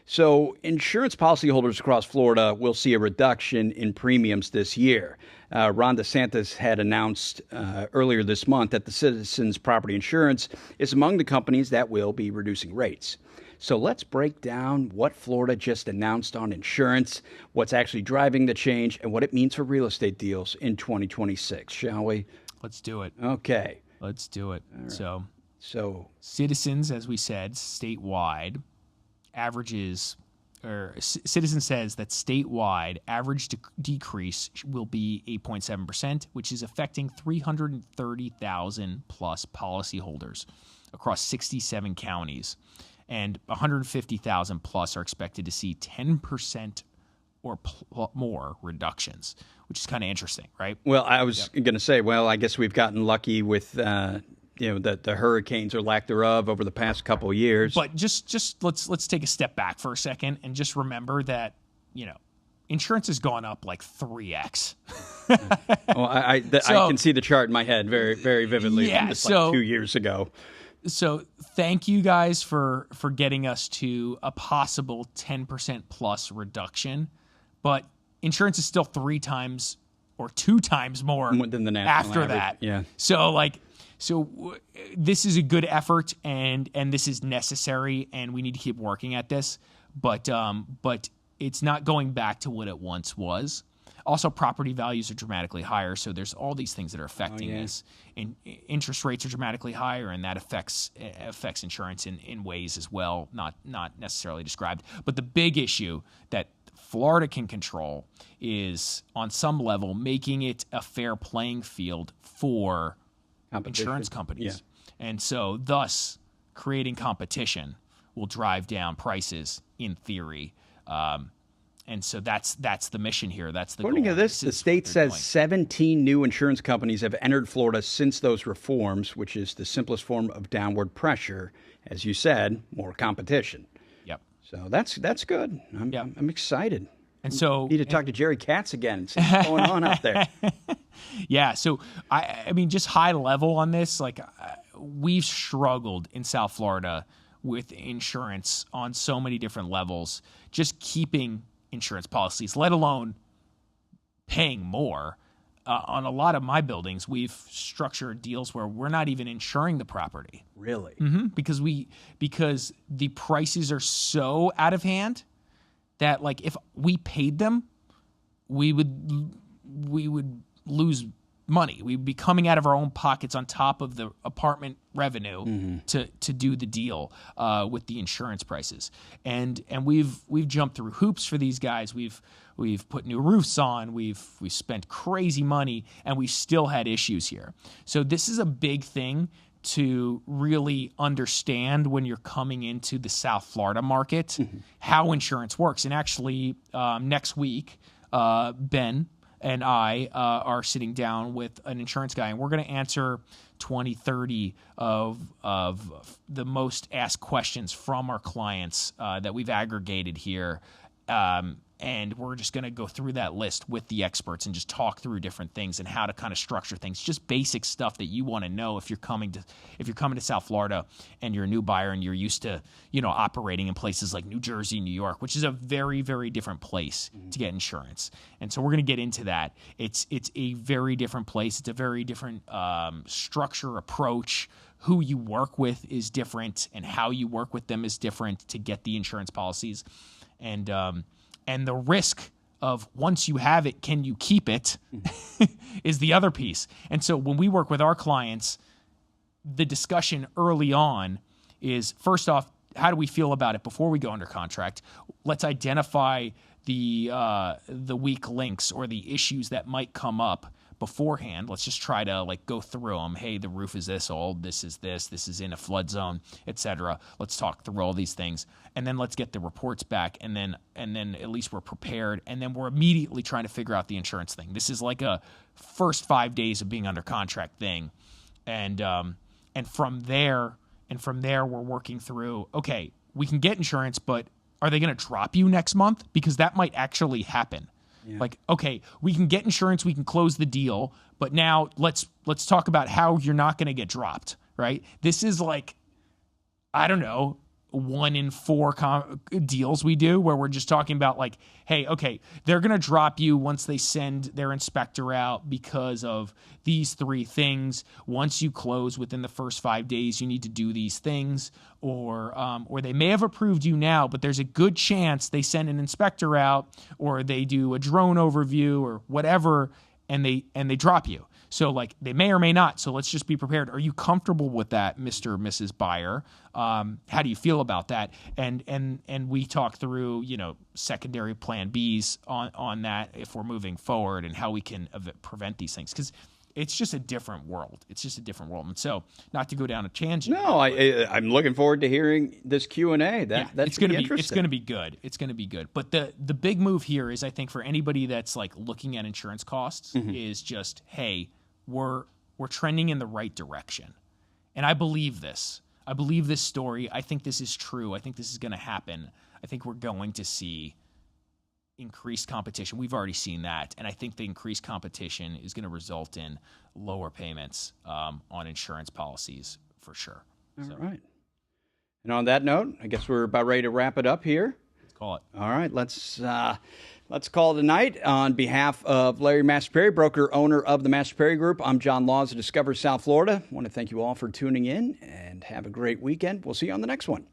So insurance policyholders across Florida will see a reduction in premiums this year. Ron DeSantis had announced earlier this month that the Citizens Property Insurance is among the companies that will be reducing rates. So let's break down what Florida just announced on insurance, what's actually driving the change, and what it means for real estate deals in 2026, shall we? Let's do it. Okay. Let's do it. Right. So Citizens, as we said, statewide averages, or Citizen says that statewide average decrease will be 8.7%, which is affecting 330,000 plus policyholders across 67 counties, and 150,000 plus are expected to see 10% or more reductions, which is kind of interesting, right? Well, I was going to say, well, I guess we've gotten lucky with the hurricanes or lack thereof over the past couple of years. But just let's take a step back for a second and just remember that insurance has gone up like 3x. Well, I can see the chart in my head very, very vividly from just like 2 years ago. So thank you guys for getting us to a possible 10% plus reduction, but insurance is still 3 times or 2 times more than the national after average. that. Yeah. So this is a good effort and this is necessary and we need to keep working at this, but it's not going back to what it once was. Also, property values are dramatically higher, so there's all these things that are affecting this. And interest rates are dramatically higher, and that affects insurance in ways as well, not necessarily described. But the big issue that Florida can control is, on some level, making it a fair playing field for insurance companies. Yeah. And so, thus, creating competition will drive down prices in theory. And so that's the mission here. That's the According goal. to this, the state says 17 new insurance companies have entered Florida since those reforms, which is the simplest form of downward pressure. As you said, more competition. Yep. So that's good. I'm excited. And so need to talk to Jerry Katz again and see what's going on out there. Yeah. So I mean, just high level on this, like we've struggled in South Florida with insurance on so many different levels, just keeping insurance policies, let alone paying more. On a lot of my buildings, we've structured deals where we're not even insuring the property. Really? Mm-hmm. Because the prices are so out of hand that, like, if we paid them, we would lose money. We'd be coming out of our own pockets on top of the apartment revenue to do the deal with the insurance prices. And we've jumped through hoops for these guys. We've put new roofs on. We've spent crazy money, and we still had issues here. So this is a big thing to really understand when you're coming into the South Florida market, how insurance works. And actually, next week, Ben and I are sitting down with an insurance guy, and we're going to answer 20, 30 of the most asked questions from our clients that we've aggregated here. And we're just going to go through that list with the experts and just talk through different things and how to kind of structure things, just basic stuff that you want to know if you're coming to South Florida and you're a new buyer and you're used to, operating in places like New Jersey, New York, which is a very, very different place to get insurance. And so we're going to get into that. It's a very different place. It's a very different structure, approach. Who you work with is different, and how you work with them is different to get the insurance policies. And the risk of, once you have it, can you keep it, is the other piece. And so when we work with our clients, the discussion early on is, first off, how do we feel about it before we go under contract? Let's identify the weak links or the issues that might come up beforehand. Let's just try to go through them. Hey, the roof is this old. This is in a flood zone, etc. Let's talk through all these things, and then let's get the reports back, and then at least we're prepared, and then we're immediately trying to figure out the insurance thing. This is like a first 5 days of being under contract thing, and from there we're working through. Okay, we can get insurance, but are they going to drop you next month? Because that might actually happen. Yeah. Okay, we can get insurance, we can close the deal, but now let's talk about how you're not going to get dropped, right? This is I don't know, 1 in 4 deals we do where we're just talking about hey, okay, they're going to drop you once they send their inspector out because of these 3 things. Once you close within the first 5 days, you need to do these things, or they may have approved you now, but there's a good chance they send an inspector out, or they do a drone overview or whatever, and they drop you. So they may or may not. So let's just be prepared. Are you comfortable with that, Mr. or Mrs. Buyer? How do you feel about that? And we talk through, secondary plan Bs on that if we're moving forward, and how we can prevent these things. Because it's just a different world. It's just a different world. And so, not to go down a tangent. No, I'm looking forward to hearing this Q&A. That's it's going to be interesting. it's going to be good. It's going to be good. But the big move here is, I think, for anybody that's like looking at insurance costs, is just, hey, we're trending in the right direction. And I believe this. I believe this story. I think this is true. I think this is going to happen. I think we're going to see increased competition. We've already seen that. And I think the increased competition is going to result in lower payments on insurance policies for sure. All right. And on that note, I guess we're about ready to wrap it up here. Let's call it. All right. Let's call it a night. On behalf of Larry Mastropieri, broker owner of the Mastropieri Group, I'm John Laws of Discover South Florida. I want to thank you all for tuning in and have a great weekend. We'll see you on the next one.